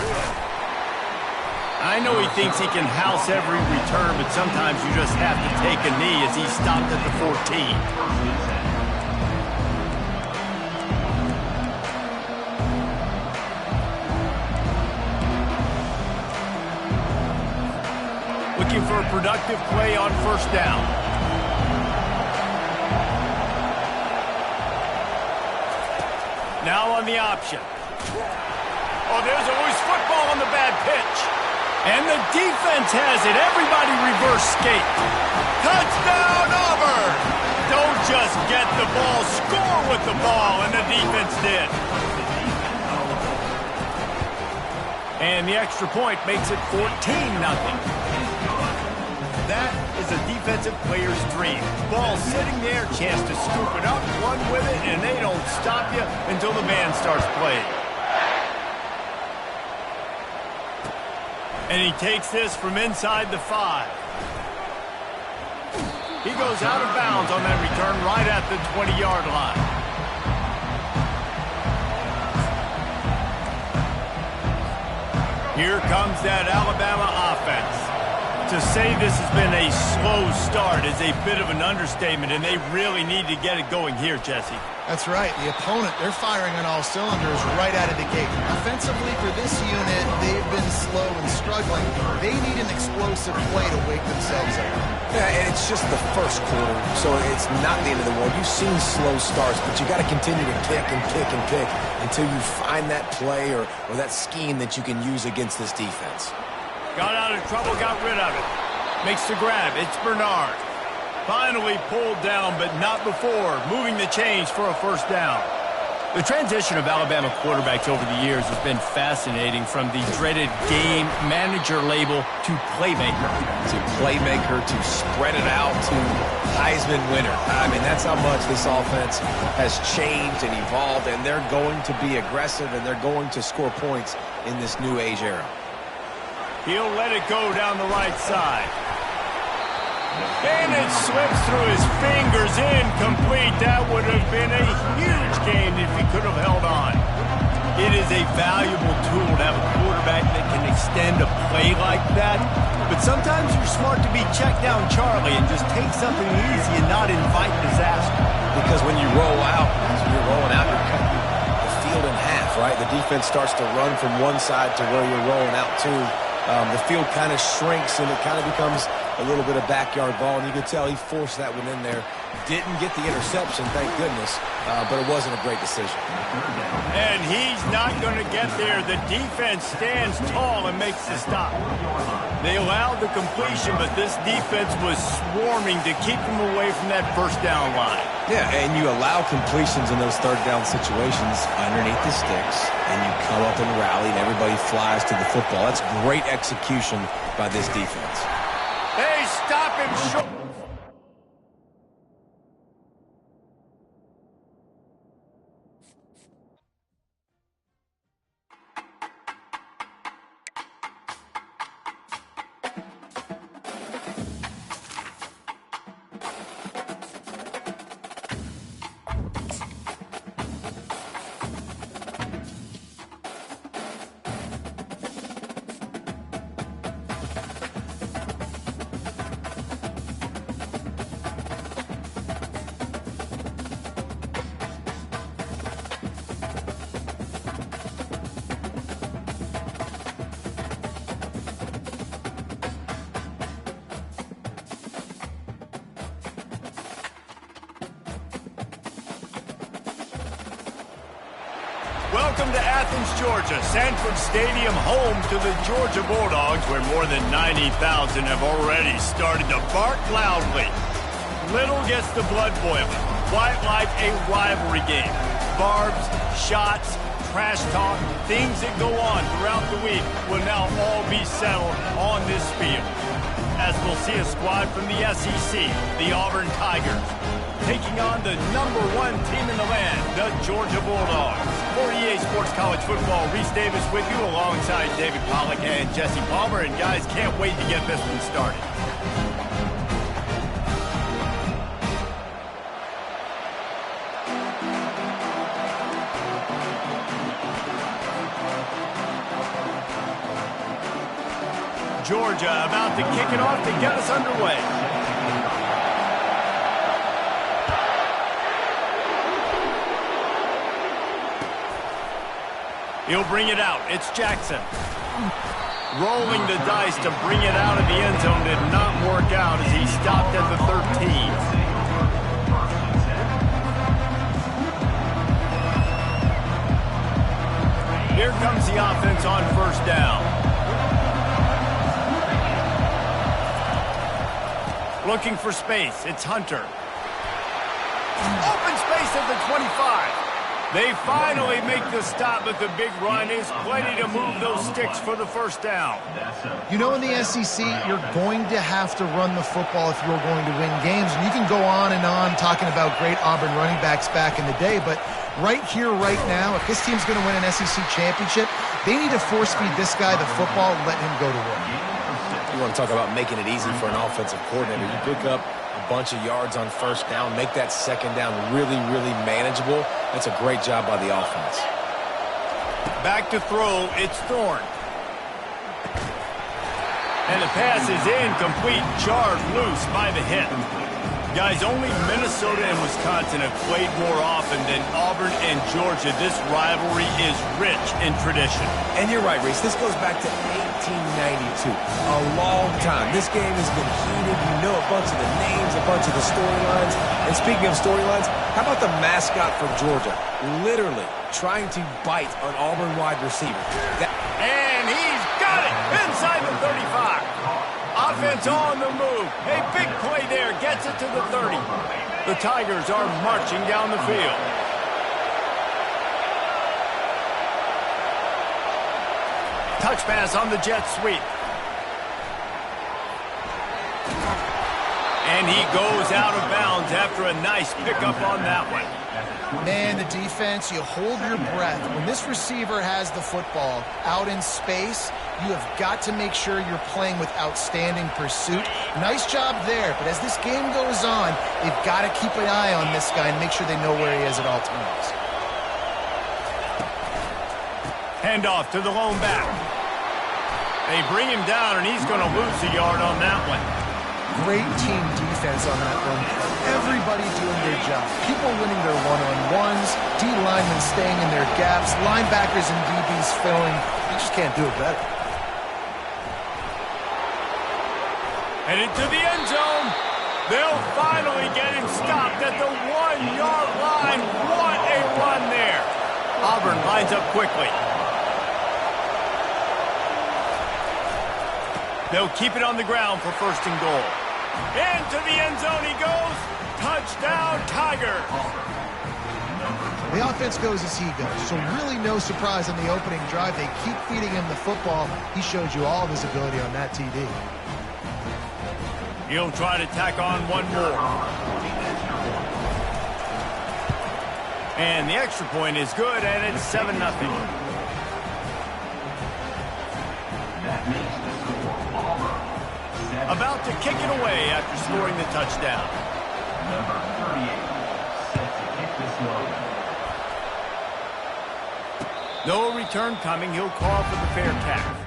I know he thinks he can house every return, but sometimes you just have to take a knee as he stopped at the 14. Looking for a productive play on first down. Now on the option. Oh, there's a loose football on the bad pitch. And the defense has it. Everybody reverse skate. Touchdown, Auburn! Don't just get the ball, score with the ball, and the defense did. And the extra point makes it 14-0. That is a defensive player's dream. Ball sitting there, chance to scoop it up, run with it, and they don't stop you until the band starts playing. And he takes this from inside the 5. He goes out of bounds on that return right at the 20-yard line. Here comes that Alabama offense. To say this has been a slow start is a bit of an understatement, and they really need to get it going here, Jesse. That's right. The opponent, they're firing on all cylinders right out of the gate. Offensively, for this unit, they've been slow and struggling. They need an explosive play to wake themselves up. Yeah, and it's just the first quarter, so it's not the end of the world. You've seen slow starts, but you got to continue to pick and pick and pick until you find that play or that scheme that you can use against this defense. Got out of trouble, got rid of it. Makes the grab. It's Bernard. Finally pulled down, but not before. Moving the chains for a first down. The transition of Alabama quarterbacks over the years has been fascinating, from the dreaded game manager label to playmaker. To playmaker, to spread it out, to Heisman winner. I mean, that's how much this offense has changed and evolved, and they're going to be aggressive, and they're going to score points in this new age era. He'll let it go down the right side. And it slips through his fingers, incomplete. That would have been a huge gain if he could have held on. It is a valuable tool to have a quarterback that can extend a play like that. But sometimes you're smart to be check down Charlie and just take something easy and not invite disaster. Because when you roll out, you're cutting the field in half, right? The defense starts to run from one side to where you're rolling out to. The field kind of shrinks, and it kind of becomes a little bit of backyard ball, and you can tell he forced that one in there. Didn't get the interception, thank goodness, but it wasn't a great decision. And he's not going to get there. The defense stands tall and makes the stop. They allowed the completion, but this defense was swarming to keep him away from that first down line. Yeah, and you allow completions in those third down situations underneath the sticks, and you come up and rally, and everybody flies to the football. That's great execution by this defense. They stop him short. Welcome to Athens, Georgia, Sanford Stadium, home to the Georgia Bulldogs, where more than 90,000 have already started to bark loudly. Little gets the blood boiling, quite like a rivalry game. Barbs, shots, trash talk, things that go on throughout the week will now all be settled on this field. As we'll see a squad from the SEC, the Auburn Tigers, taking on the #1 team in the land, the Georgia Bulldogs. For EA Sports College Football, Reese Davis with you alongside David Pollack and Jesse Palmer. And guys, can't wait to get this one started. Georgia about to kick it off to get us underway. He'll bring it out. It's Jackson. Rolling the dice to bring it out of the end zone did not work out as he stopped at the 13. Here comes the offense on first down. Looking for space. It's Hunter. Open space at the 25. They finally make the stop, but the big run is plenty to move those sticks for the first down. You know, in the SEC, you're going to have to run the football if you're going to win games. And you can go on and on talking about great Auburn running backs back in the day, but right here, right now, if this team's going to win an SEC championship, they need to force-feed this guy the football and let him go to work. You want to talk about making it easy for an offensive coordinator. You pick up a bunch of yards on first down, make that second down really, really manageable. That's a great job by the offense. Back to throw, it's Thorne. And the pass is incomplete, jarred loose by the hit. Guys, only Minnesota and Wisconsin have played more often than Auburn and Georgia. This rivalry is rich in tradition. And you're right, Reese. This goes back to 1892. A long time. This game has been heated. You know a bunch of the names, a bunch of the storylines. And speaking of storylines, how about the mascot for Georgia? Literally trying to bite an Auburn wide receiver. And he's got it inside the 35. Offense on the move. A big play there. Gets it to the 30. The Tigers are marching down the field. Touch pass on the jet sweep. And he goes out of bounds after a nice pickup on that one. Man, the defense, you hold your breath. When this receiver has the football out in space, you have got to make sure you're playing with outstanding pursuit. Nice job there, but as this game goes on, they've got to keep an eye on this guy and make sure they know where he is at all times. Handoff to the lone back. They bring him down, and he's going to lose a yard on that one. Great team defense on that one. Everybody doing their job. People winning their one-on-ones, D-linemen staying in their gaps, linebackers and DBs filling. You just can't do it better. Headed to the end zone. They'll finally get him stopped at the 1-yard line. What a run there. Auburn lines up quickly. They'll keep it on the ground for first and goal. Into the end zone he goes. Touchdown, Tigers. The offense goes as he goes, so really no surprise on the opening drive. They keep feeding him the football. He showed you all of his ability on that TD. He'll try to tack on one more. And the extra point is good, and it's 7-0. About to kick it away after scoring the touchdown. Number 38, set to kick this one. No return coming. He'll call for the fair catch.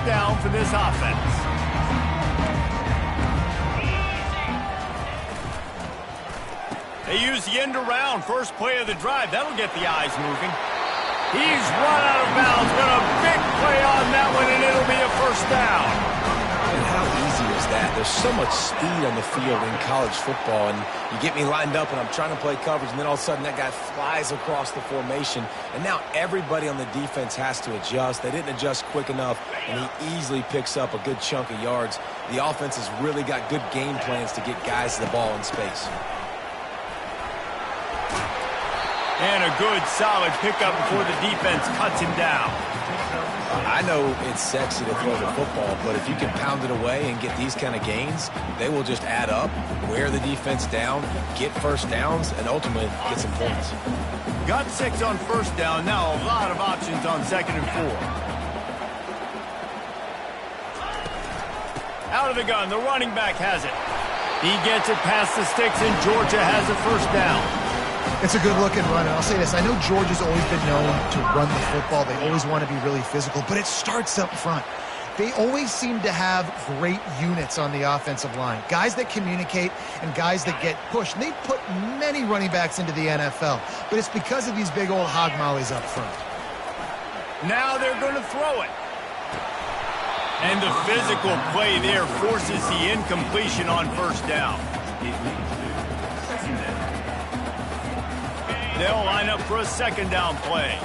down for this offense. They use the end around first play of the drive. That'll get the eyes moving. He's run out of bounds, but a big play on that one, and it'll be a first down. And how easy is that? There's so much speed on the field in college football, and you get me lined up, and I'm trying to play coverage, and then all of a sudden that guy flies across the formation, and now everybody on the defense has to adjust. They didn't adjust quick enough, and he easily picks up a good chunk of yards. The offense has really got good game plans to get guys the ball in space. And a good, solid pickup before the defense cuts him down. I know it's sexy to throw the football, but if you can pound it away and get these kind of gains, they will just add up, wear the defense down, get first downs, and ultimately get some points. Got 6 on first down. Now a lot of options on 2nd and 4. Out of the gun. The running back has it. He gets it past the sticks, and Georgia has a first down. It's a good-looking run, and I'll say this. I know Georgia's always been known to run the football. They always want to be really physical, but it starts up front. They always seem to have great units on the offensive line, guys that communicate and guys that get pushed. And they put many running backs into the NFL, but it's because of these big old hog mollies up front. Now they're going to throw it. And the physical play there forces the incompletion on first down. They'll line up for a 2nd down play.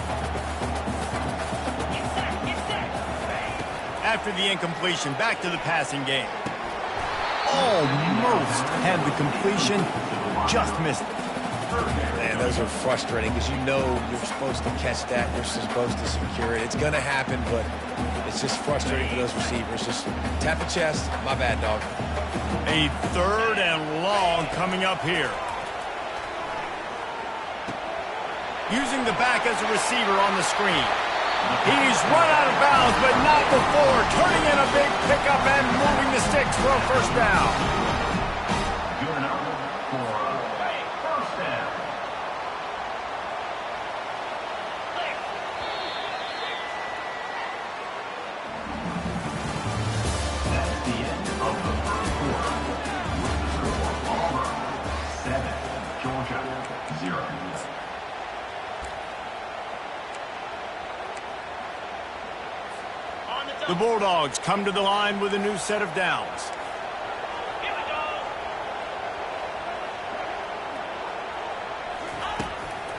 After the incompletion, back to the passing game. Almost had the completion, just missed it. Man, those are frustrating because you know you're supposed to catch that. You're supposed to secure it. It's going to happen, but it's just frustrating for those receivers. Just tap the chest. My bad, dog. A 3rd and long coming up here. Using the back as a receiver on the screen. He's run out of bounds, but not before. Turning in a big pickup and moving the sticks for a first down. Good enough for a first down. That's the end of the first quarter. With the score, Auburn 7, Georgia 0. The Bulldogs come to the line with a new set of downs.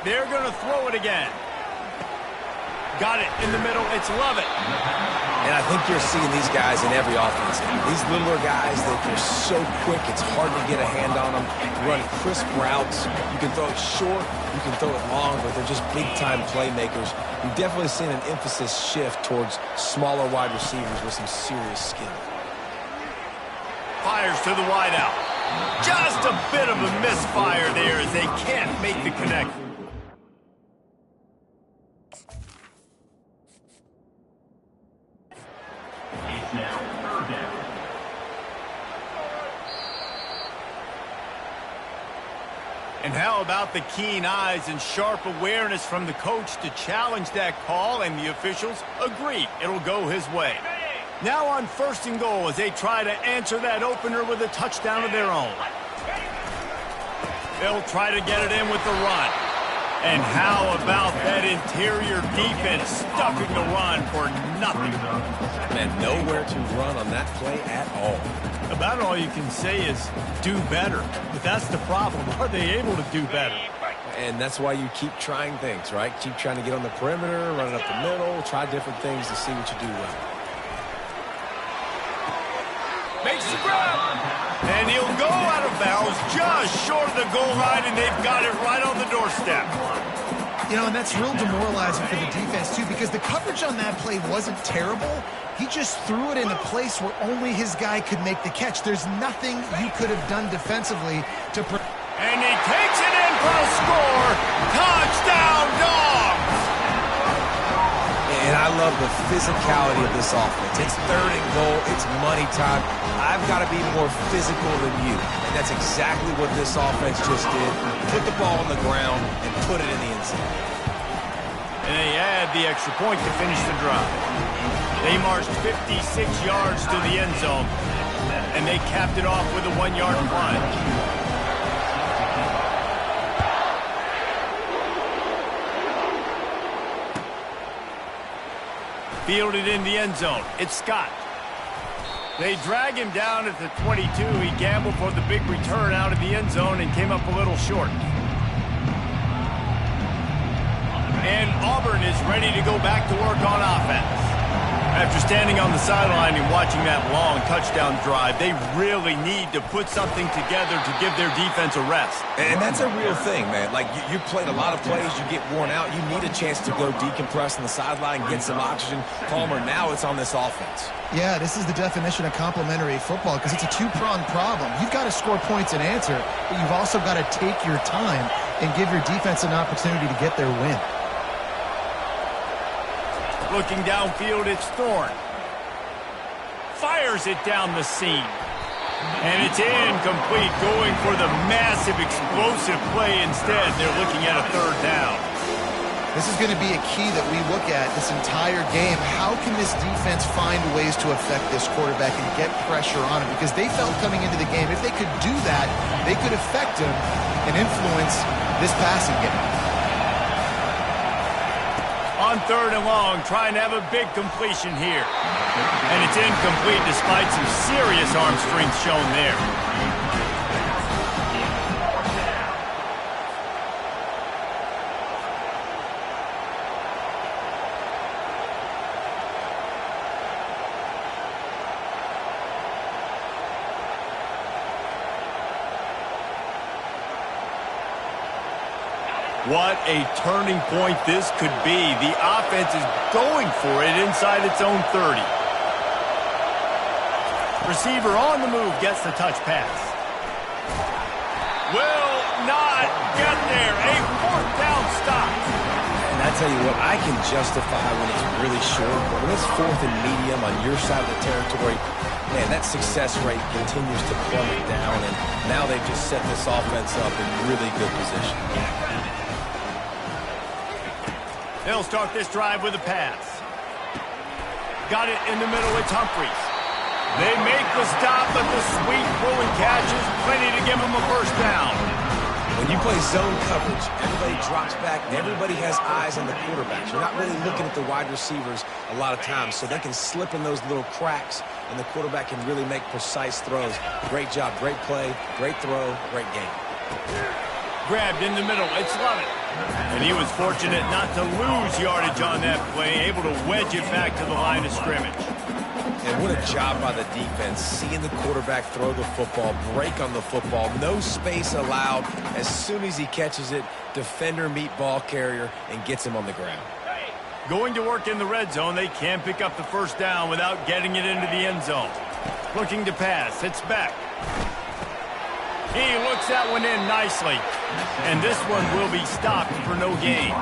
They're going to throw it again. Got it in the middle. It's Lovett. And I think you're seeing these guys in every offense. These littler guys that they're so quick, it's hard to get a hand on them. Run crisp routes. You can throw it short, you can throw it long, but they're just big-time playmakers. You've definitely seen an emphasis shift towards smaller wide receivers with some serious skill. Fires to the wideout. Just a bit of a misfire there as they can't make the connection. It's now 3rd down. And how about the keen eyes and sharp awareness from the coach to challenge that call, and the officials agree it'll go his way. Now on 1st and goal as they try to answer that opener with a touchdown of their own. They'll try to get it in with the run. And how about that interior defense stuffing the run for nothing? Man, nowhere to run on that play at all. About all you can say is do better. But that's the problem. Are they able to do better? And that's why you keep trying things, right? Keep trying to get on the perimeter, run it up the middle, try different things to see what you do well. Makes the grab. And he'll go out of bounds just short of the goal line, and they've got it right on the doorstep. You know, and that's real demoralizing for the defense, too, because the coverage on that play wasn't terrible. He just threw it in a place where only his guy could make the catch. There's nothing you could have done defensively to... And he takes it in for a score. Touchdown, Dogs! And I love the physicality of this offense. It's 3rd and goal. It's money time. I've got to be more physical than you. And that's exactly what this offense just did. Put the ball on the ground and put it in the end zone. And they add the extra point to finish the drive. They marched 56 yards to the end zone, and they capped it off with a 1-yard plunge. Fielded in the end zone. It's Scott. They drag him down at the 22. He gambled for the big return out of the end zone and came up a little short. And Auburn is ready to go back to work on offense. After standing on the sideline and watching that long touchdown drive, they really need to put something together to give their defense a rest. And that's a real thing, man. Like, you played a lot of plays, you get worn out, you need a chance to go decompress on the sideline, get some oxygen. Palmer, now it's on this offense. Yeah, this is the definition of complementary football because it's a two-pronged problem. You've got to score points and answer, but you've also got to take your time and give your defense an opportunity to get their win. Looking downfield, it's Thorne. Fires it down the seam. And it's incomplete, going for the massive, explosive play instead. They're looking at a third down. This is going to be a key that we look at this entire game. How can this defense find ways to affect this quarterback and get pressure on him? Because they felt coming into the game, if they could do that, they could affect him and influence this passing game. On third and long, trying to have a big completion here. And it's incomplete despite some serious arm strength shown there. What a turning point this could be. The offense is going for it inside its own 30. Receiver on the move gets the touch pass. Will not get there. A fourth down stop. And I tell you what, I can justify when it's really short, but when it's fourth and medium on your side of the territory, man, that success rate continues to plummet down, and now they've just set this offense up in really good position. They'll start this drive with a pass. Got it in the middle. It's Humphries. They make the stop, but the sweet throw and catch is plenty to give them a first down. When you play zone coverage, everybody drops back, and everybody has eyes on the quarterbacks. You're not really looking at the wide receivers a lot of times, so they can slip in those little cracks, and the quarterback can really make precise throws. Great job, great play, great throw, great game. Grabbed in the middle. It's Lovett. And he was fortunate not to lose yardage on that play, able to wedge it back to the line of scrimmage. And what a job by the defense, seeing the quarterback throw the football, break on the football, no space allowed. As soon as he catches it, defender meet ball carrier and gets him on the ground. Going to work in the red zone, they can't pick up the first down without getting it into the end zone. Looking to pass, it's Beck. He looks that one in nicely. And this one will be stopped for no gain.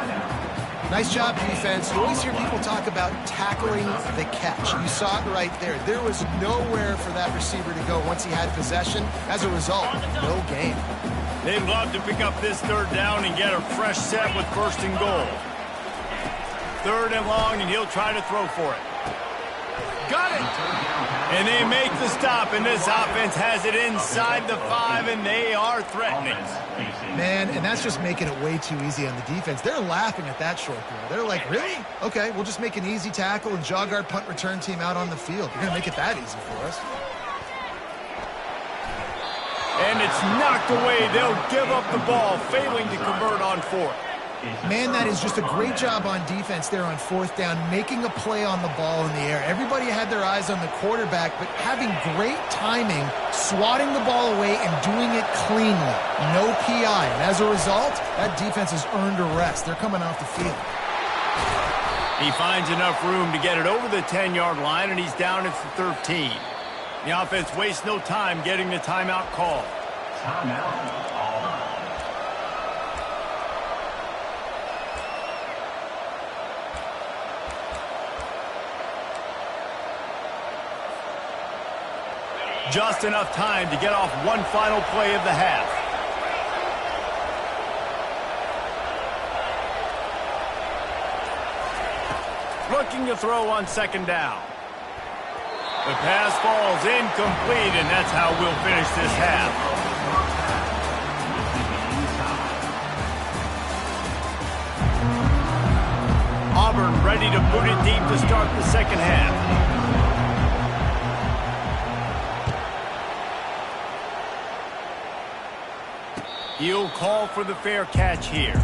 Nice job, defense. You always hear people talk about tackling the catch. You saw it right there. There was nowhere for that receiver to go once he had possession. As a result, no gain. They'd love to pick up this third down and get a fresh set with first and goal. Third and long, and he'll try to throw for it. Got it! And they make the stop, and this offense has it inside the 5, and they are threatening. Man, and that's just making it way too easy on the defense. They're laughing at that short throw. They're like, really? Okay, we'll just make an easy tackle and jog our punt return team out on the field. You're going to make it that easy for us. And it's knocked away. They'll give up the ball, failing to convert on fourth. Man, that is just a great job on defense there on fourth down, making a play on the ball in the air. Everybody had their eyes on the quarterback, but having great timing, swatting the ball away and doing it cleanly. No PI. And as a result, that defense has earned a rest. They're coming off the field. He finds enough room to get it over the 10-yard line, and he's down at the 13. The offense wastes no time getting the timeout call. Timeout. Just enough time to get off one final play of the half. Looking to throw on second down. The pass falls incomplete, and that's how we'll finish this half. Auburn ready to boot it deep to start the second half. He'll call for the fair catch here.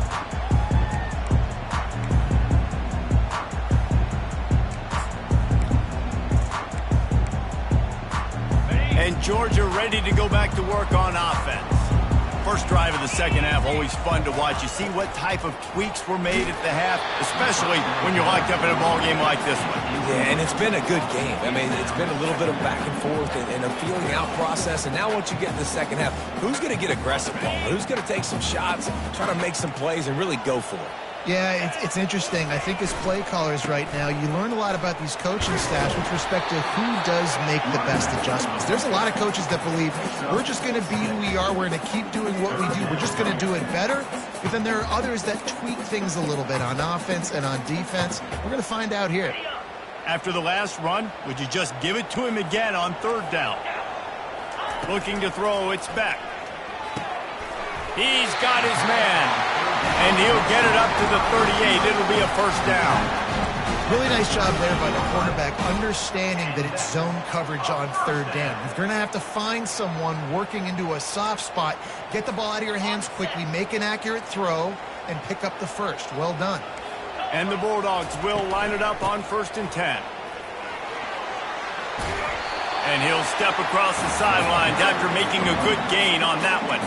And Georgia ready to go back to work on offense. First drive of the second half, always fun to watch. You see what type of tweaks were made at the half, especially when you're locked up in a ball game like this one. Yeah, and it's been a good game. I mean, it's been a little bit of back and forth and a feeling out process. And now once you get in the second half, who's going to get aggressive, Paul? Who's going to take some shots, try to make some plays, and really go for it? Yeah, it's interesting. I think as play callers right now, you learn a lot about these coaching staffs with respect to who does make the best adjustments. There's a lot of coaches that believe we're just going to be who we are. We're going to keep doing what we do. We're just going to do it better. But then there are others that tweak things a little bit on offense and on defense. We're going to find out here. After the last run, would you just give it to him again on third down? Looking to throw, it's Beck. He's got his man. And he'll get it up to the 38. It'll be a first down. Really nice job there by the cornerback, understanding that it's zone coverage on third down. If you're going to have to find someone working into a soft spot, get the ball out of your hands quickly, make an accurate throw, and pick up the first. Well done. And the Bulldogs will line it up on 1st and 10. And he'll step across the sidelines after making a good gain on that one.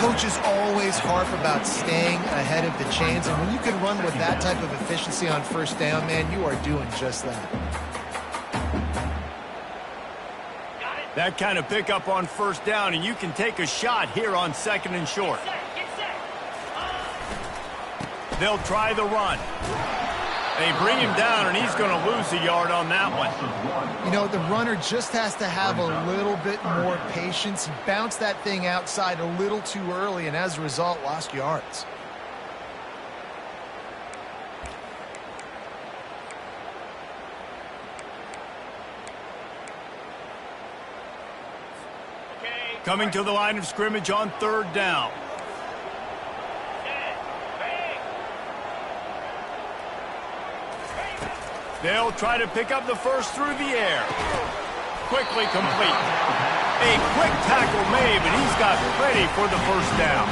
Coaches always harp about staying ahead of the chains, and when you can run with that type of efficiency on first down, man, you are doing just that. That kind of pickup on first down, and you can take a shot here on 2nd and short. They'll try the run. They bring him down, and he's going to lose a yard on that one. You know, the runner just has to have a little bit more patience. He bounced that thing outside a little too early, and as a result, lost yards. Coming to the line of scrimmage on 3rd down. They'll try to pick up the first through the air. Quickly complete. A quick tackle made, but he's got ready for the first down.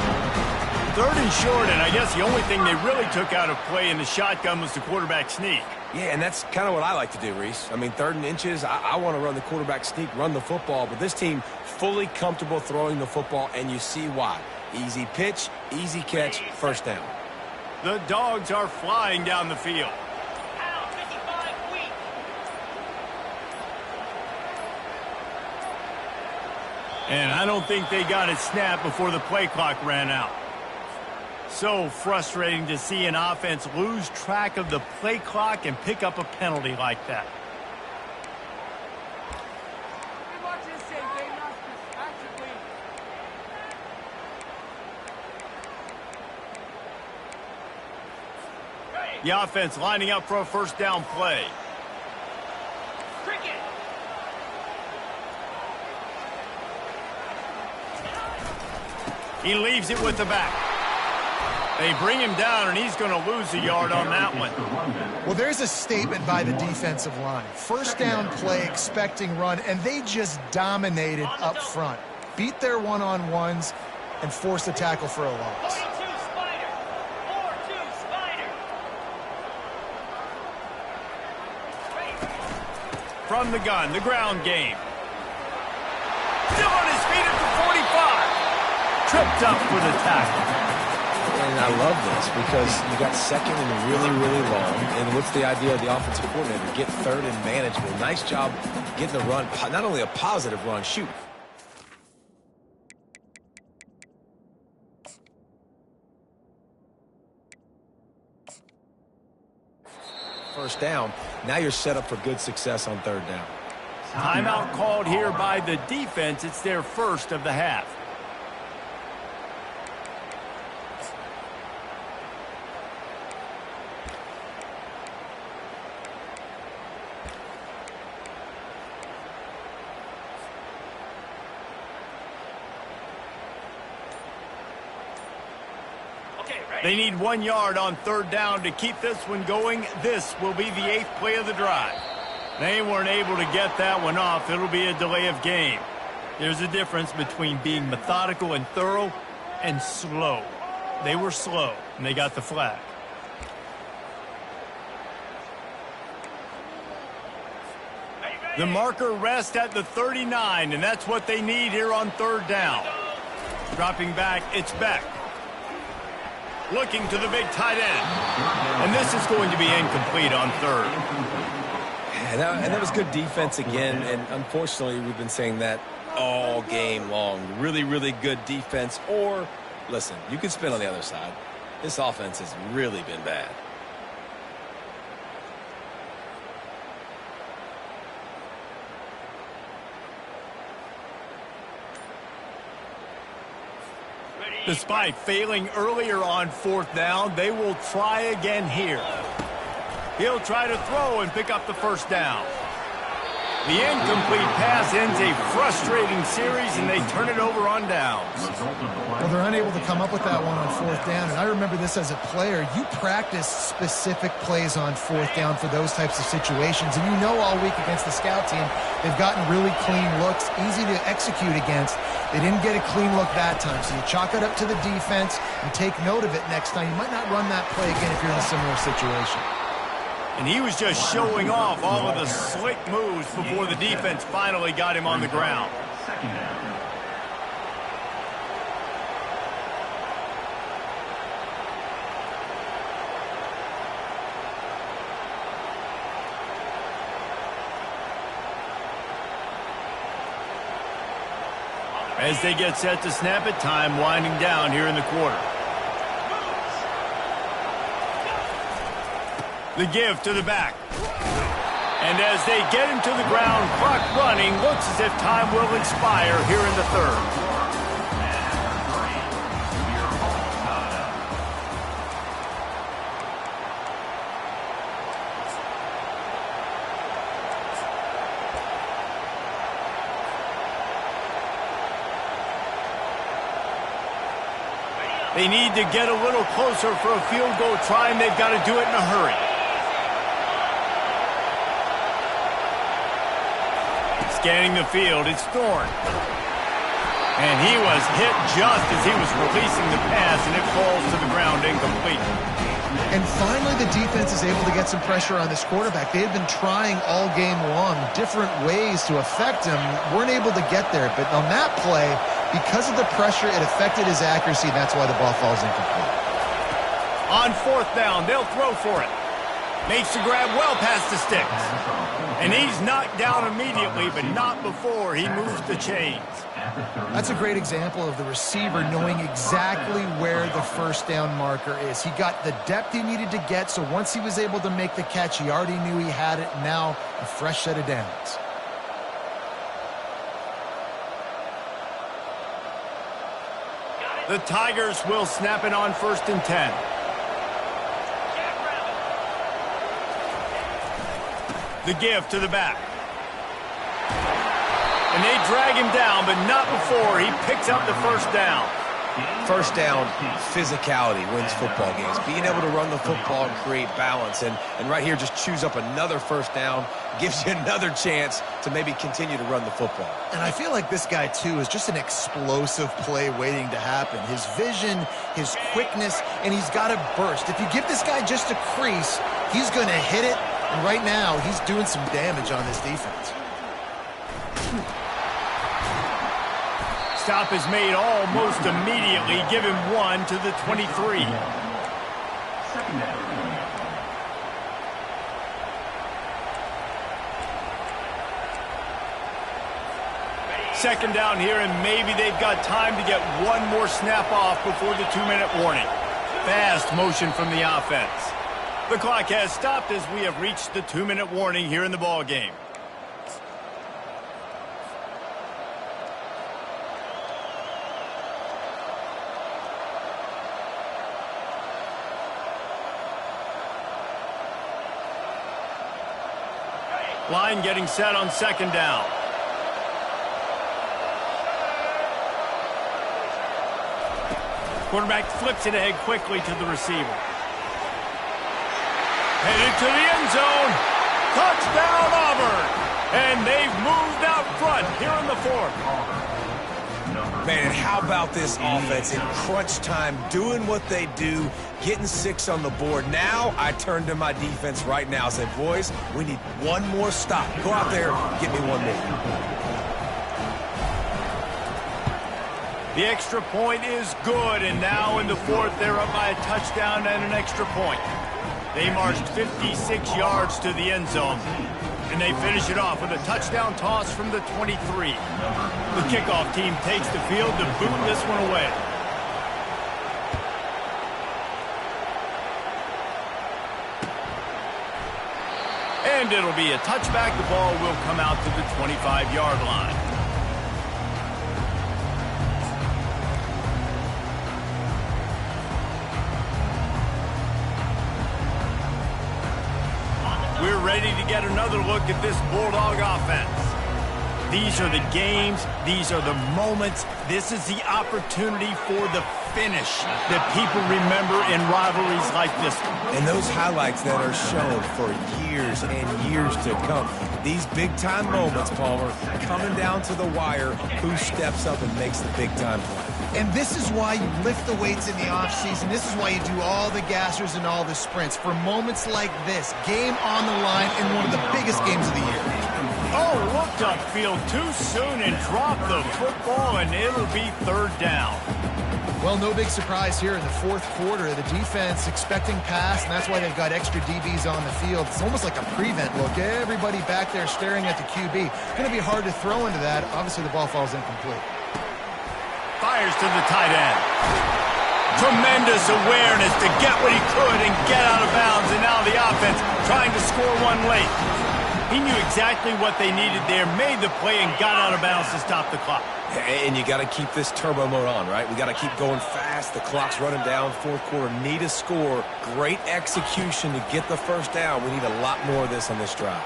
3rd and short, and I guess the only thing they really took out of play in the shotgun was the quarterback sneak. Yeah, and that's kind of what I like to do, Reese. I mean, 3rd and inches, I want to run the quarterback sneak, run the football, but this team fully comfortable throwing the football, and you see why. Easy pitch, easy catch, first down. The Dogs are flying down the field. And I don't think they got it snapped before the play clock ran out. So frustrating to see an offense lose track of the play clock and pick up a penalty like that. The offense lining up for a first down play. He leaves it with the back. They bring him down, and he's going to lose a yard on that one. Well, there's a statement by the defensive line. First down play, expecting run, and they just dominated up front. Beat their one-on-ones and forced a tackle for a loss. 4-2 Spider. From the gun, the ground game. Still on his feet at the 45. Tripped up for the tackle. And I love this because you got 2nd and really, really long. And what's the idea of the offensive coordinator? Get 3rd and manageable. Nice job getting the run, not only a positive run, shoot. First down. Now you're set up for good success on 3rd down. Timeout called here by the defense. It's their first of the half. They need 1 yard on third down to keep this one going. This will be the 8th play of the drive. They weren't able to get that one off. It'll be a delay of game. There's a difference between being methodical and thorough and slow. They were slow, and they got the flag. The marker rests at the 39, and that's what they need here on third down. Dropping back, it's Beck. Looking to the big tight end. And this is going to be incomplete on third. And that was good defense again, and unfortunately we've been saying that all game long. Really, really good defense. Or, listen, you can spin on the other side. This offense has really been bad. Despite failing earlier on fourth down, they will try again here. He'll try to throw and pick up the first down. The incomplete pass ends a frustrating series, and they turn it over on downs. Well, they're unable to come up with that one on fourth down, and I remember this as a player. You practice specific plays on fourth down for those types of situations, and you know all week against the scout team, they've gotten really clean looks, easy to execute against. They didn't get a clean look that time, so you chalk it up to the defense and take note of it next time. You might not run that play again if you're in a similar situation. And he was just showing off all of the slick moves before the defense finally got him on the ground. Second down. As they get set to snap it, time winding down here in the quarter. The give to the back. And as they get him to the ground, clock running, looks as if time will expire here in the third. They need to get a little closer for a field goal try, and they've got to do it in a hurry. Scanning the field, it's Thorne. And he was hit just as he was releasing the pass, and it falls to the ground incomplete. And finally, the defense is able to get some pressure on this quarterback. They had been trying all game long different ways to affect him, weren't able to get there. But on that play, because of the pressure, it affected his accuracy, and that's why the ball falls incomplete. On fourth down, they'll throw for it. Makes the grab well past the sticks. And he's knocked down immediately, but not before he moves the chains. That's a great example of the receiver knowing exactly where the first down marker is. He got the depth he needed to get, so once he was able to make the catch, he already knew he had it. Now, a fresh set of downs. The Tigers will snap it on 1st and 10. The give to the back. And they drag him down, but not before he picks up the first down. First down, physicality wins football games. Being able to run the football and create balance. And right here, just choose up another first down, gives you another chance to maybe continue to run the football. And I feel like this guy, too, is just an explosive play waiting to happen. His vision, his quickness, and he's got a burst. If you give this guy just a crease, he's going to hit it. And right now, he's doing some damage on this defense. Stop is made almost immediately. Give him one to the 23. Second down. Second down here, and maybe they've got time to get one more snap off before the 2-minute warning. Fast motion from the offense. The clock has stopped as we have reached the 2-minute warning here in the ball game. Line getting set on second down. Quarterback flips it ahead quickly to the receiver. Headed to the end zone. Touchdown, Auburn. And they've moved out front here in the fourth. Man, how about this offense in crunch time, doing what they do, getting 6 on the board. Now I turn to my defense right now and say, boys, we need one more stop. Go out there, get me one more. The extra point is good, and now in the fourth, they're up by a touchdown and an extra point. They marched 56 yards to the end zone, and they finish it off with a touchdown toss from the 23. The kickoff team takes the field to boot this one away. And it'll be a touchback. The ball will come out to the 25-yard line. We're ready to get another look at this Bulldog offense. These are the games. These are the moments. This is the opportunity for the finish that people remember in rivalries like this one. And those highlights that are shown for years and years to come. These big-time moments, Palmer, coming down to the wire, who steps up and makes the big-time play. And this is why you lift the weights in the offseason. This is why you do all the gassers and all the sprints. For moments like this, game on the line in one of the biggest games of the year. Oh, looked upfield too soon and dropped the football, and it'll be third down. Well, no big surprise here in the fourth quarter. The defense expecting pass, and that's why they've got extra DBs on the field. It's almost like a prevent look. Everybody back there staring at the QB. Going to be hard to throw into that. Obviously, the ball falls incomplete. Fires to the tight end. Tremendous awareness to get what he could and get out of bounds, and now the offense trying to score one late. He knew exactly what they needed there, made the play, and got out of bounds to stop the clock. And you got to keep this turbo mode on, right? We got to keep going fast. The clock's running down. Fourth quarter, need a score. Great execution to get the first down. We need a lot more of this on this drive.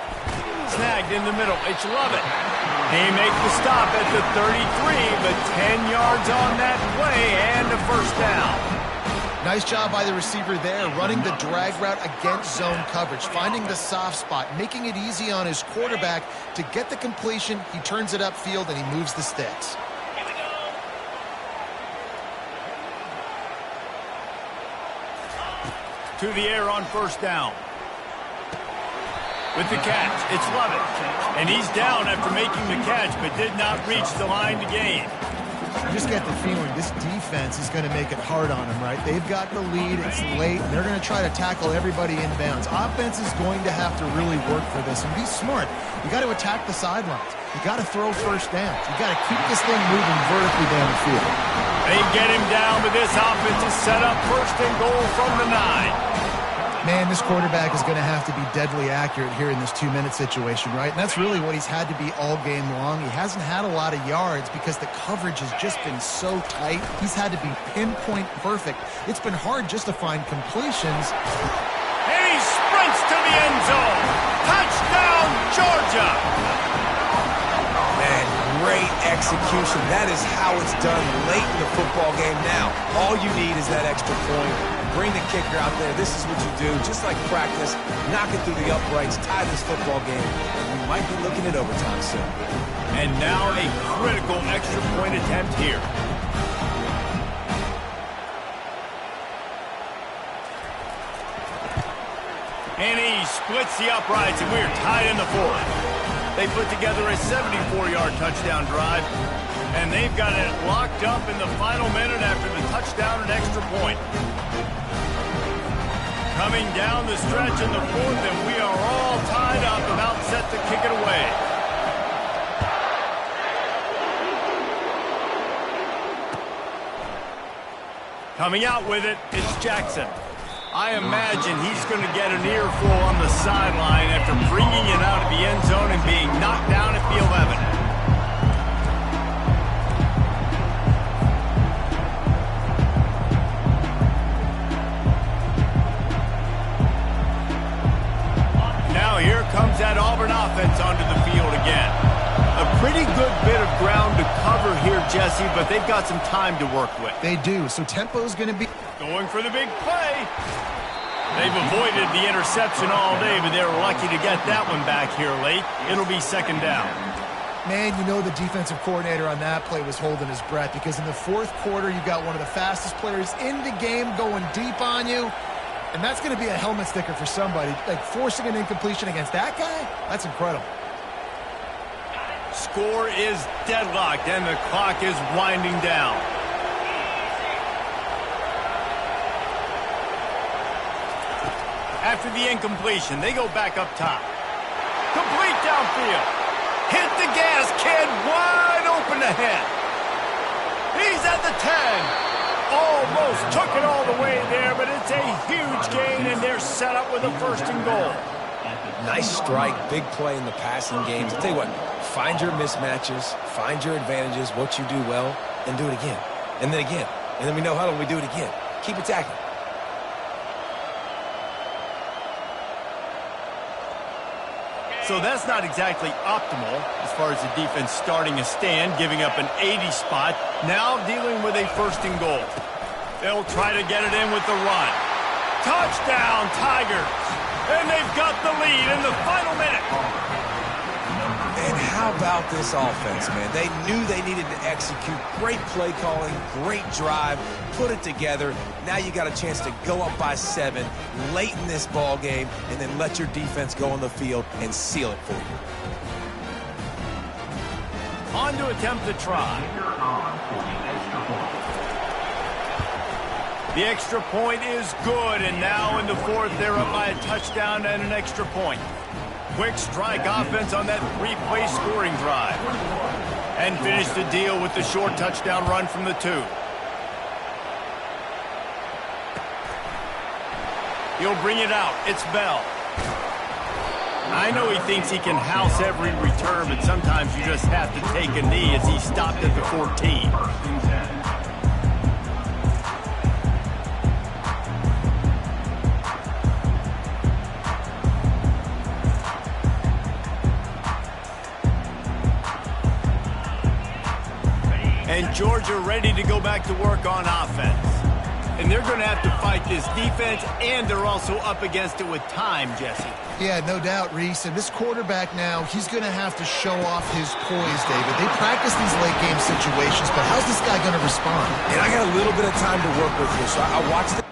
Snagged in the middle. It's Lovett. They make the stop at the 33, but 10 yards on that play and a first down. Nice job by the receiver there, running the drag route against zone coverage, finding the soft spot, making it easy on his quarterback to get the completion. He turns it upfield, and he moves the sticks. To the air on first down. With the catch, it's Lovett. And he's down after making the catch, but did not reach the line to gain. You just get the feeling this defense is going to make it hard on them, right? They've got the lead. It's late. And they're going to try to tackle everybody inbounds. Offense is going to have to really work for this and be smart. You got to attack the sidelines. You got to throw first downs. You got to keep this thing moving vertically down the field. They get him down, but this offense is set up first and goal from the 9. Man, this quarterback is going to have to be deadly accurate here in this 2-minute situation, right? And that's really what he's had to be all game long. He hasn't had a lot of yards because the coverage has just been so tight. He's had to be pinpoint perfect. It's been hard just to find completions. And he sprints to the end zone. Touchdown, Georgia! Man, great execution. That is how it's done late in the football game now. All you need is that extra point. Bring the kicker out there. This is what you do. Just like practice, knock it through the uprights, tie this football game, and we might be looking at overtime soon. And now a critical extra point attempt here. And he splits the uprights, and we're tied in the fourth. They put together a 74-yard touchdown drive, and they've got it locked up in the final minute after the touchdown and extra point. Coming down the stretch in the fourth, and we are all tied up, about set to kick it away. Coming out with it, it's Jackson. I imagine he's going to get an earful on the sideline after bringing it out of the end zone and being knocked down at the 11. Comes that Auburn offense onto the field again. A pretty good bit of ground to cover here, Jesse. Jesse, but they've got some time to work with. They do, so tempo's going to be... Going for the big play. They've avoided the interception all day, but they were lucky to get that one back here late. It'll be second down. Man, you know the defensive coordinator on that play was holding his breath because in the fourth quarter, you got one of the fastest players in the game going deep on you, and that's going to be a helmet sticker for somebody. Like, forcing an incompletion against that guy, that's incredible. Score is deadlocked, and the clock is winding down. After the incompletion, they go back up top. Complete downfield. Hit the gas, kid. Wide open ahead. He's at the 10. Almost took it all the way there, but it's a huge gain, and they're set up with a first and goal. Nice strike, big play in the passing games. I'll tell you what, find your mismatches, find your advantages, what you do well, and do it again. And then again. And then we know how do we do it again. Keep attacking. So that's not exactly optimal as far as the defense starting a stand, giving up an 80 spot, now dealing with a first and goal. They'll try to get it in with the run. Touchdown, Tigers! And they've got the lead in the final minute. And how about this offense, man? They knew they needed to execute. Great play calling, great drive, put it together. Now you got a chance to go up by 7 late in this ball game and then let your defense go on the field and seal it for you. On to attempt the try. The extra point is good, and now in the fourth, they're up by a touchdown and an extra point. Quick strike offense on that 3-play scoring drive. And finish the deal with the short touchdown run from the 2. He'll bring it out. It's Bell. I know he thinks he can house every return, but sometimes you just have to take a knee as he stopped at the 14. And Georgia ready to go back to work on offense. And they're going to have to fight this defense, and they're also up against it with time, Jesse. Yeah, no doubt, Reese. And this quarterback now, he's going to have to show off his poise, David. They practice these late-game situations, but how's this guy going to respond? And I got a little bit of time to work with here, so I watched the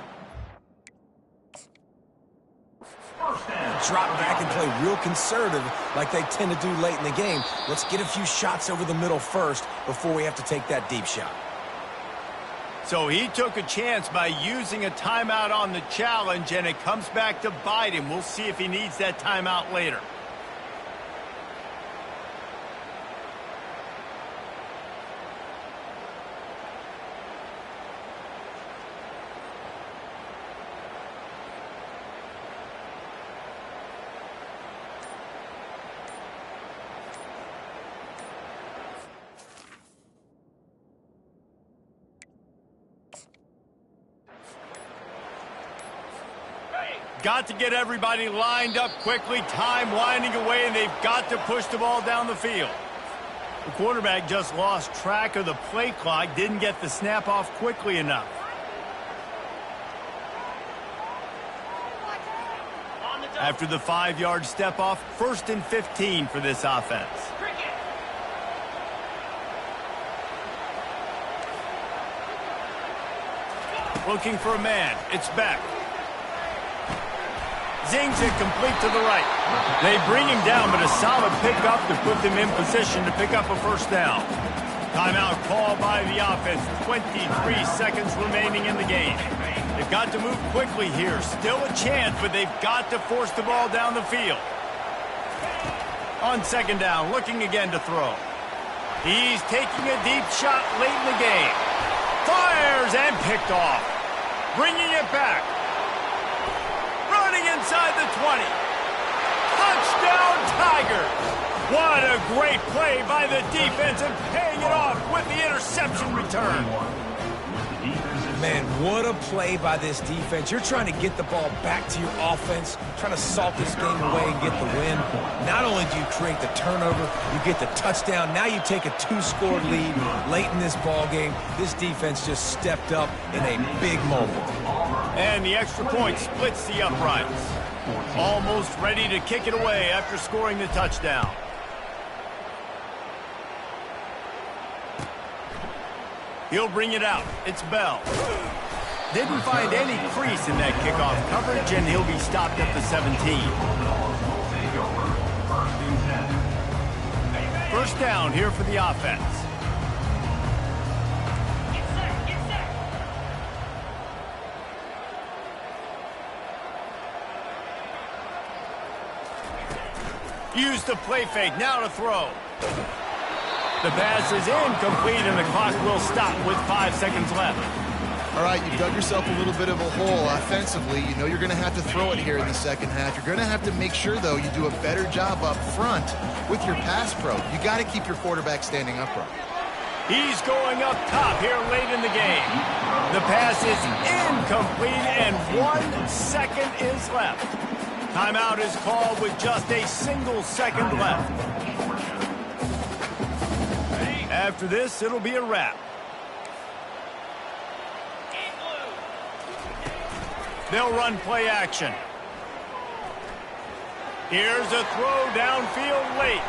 drop back and play real conservative like they tend to do late in the game. Let's get a few shots over the middle first before we have to take that deep shot. So he took a chance by using a timeout on the challenge, and it comes back to bite him. We'll see if he needs that timeout later. Got to get everybody lined up quickly, time winding away, and they've got to push the ball down the field. The quarterback just lost track of the play clock, didn't get the snap off quickly enough. After the 5-yard step off, 1st and 15 for this offense. Looking for a man. It's Beck. Zings it complete to the right. They bring him down, but a solid pickup to put them in position to pick up a first down. Timeout called by the offense. 23 seconds remaining in the game. They've got to move quickly here. Still a chance, but they've got to force the ball down the field. On second down, looking again to throw. He's taking a deep shot late in the game. Fires and picked off. Bringing it back. Running inside the 20. Touchdown, Tigers. What a great play by the defense and paying it off with the interception return. With the defensive Man, what a play by this defense. You're trying to get the ball back to your offense, trying to salt this game away and get the win. Not only do you create the turnover, you get the touchdown. Now you take a 2-score lead late in this ball game. This defense just stepped up in a big moment. And the extra point splits the uprights. Almost ready to kick it away after scoring the touchdown. He'll bring it out. It's Bell. Didn't find any crease in that kickoff coverage, and he'll be stopped at the 17. First down here for the offense. Get set, get set. Use the play fake. Now to throw. The pass is incomplete, and the clock will stop with 5 seconds left. All right, you dug yourself a little bit of a hole offensively. You know you're going to have to throw it here in the second half. You're going to have to make sure, though, you do a better job up front with your pass pro. You got to keep your quarterback standing upright. He's going up top here late in the game. The pass is incomplete, and 1 second is left. Timeout is called with just a single second left. After this, it'll be a wrap. They'll run play action. Here's a throw downfield late.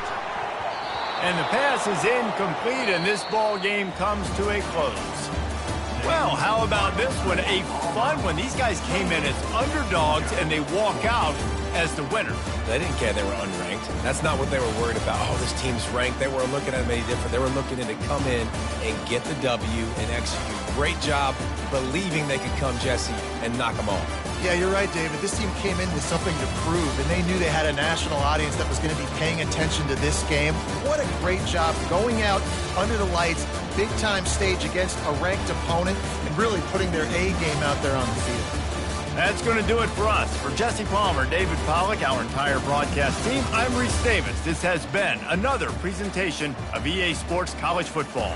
And the pass is incomplete, and this ball game comes to a close. Well, how about this one? A fun one. These guys came in as underdogs, and they walk out as the winner. They didn't care they were unranked. That's not what they were worried about. Oh, this team's ranked. They weren't looking at them any different. They were looking to come in and get the W and execute. Great job believing they could come, Jesse, and knock them off. Yeah, you're right, David. This team came in with something to prove, and they knew they had a national audience that was going to be paying attention to this game. What a great job going out under the lights, big-time stage against a ranked opponent, and really putting their A game out there on the field. That's going to do it for us. For Jesse Palmer, David Pollack, our entire broadcast team, I'm Reese Davis. This has been another presentation of EA Sports College Football.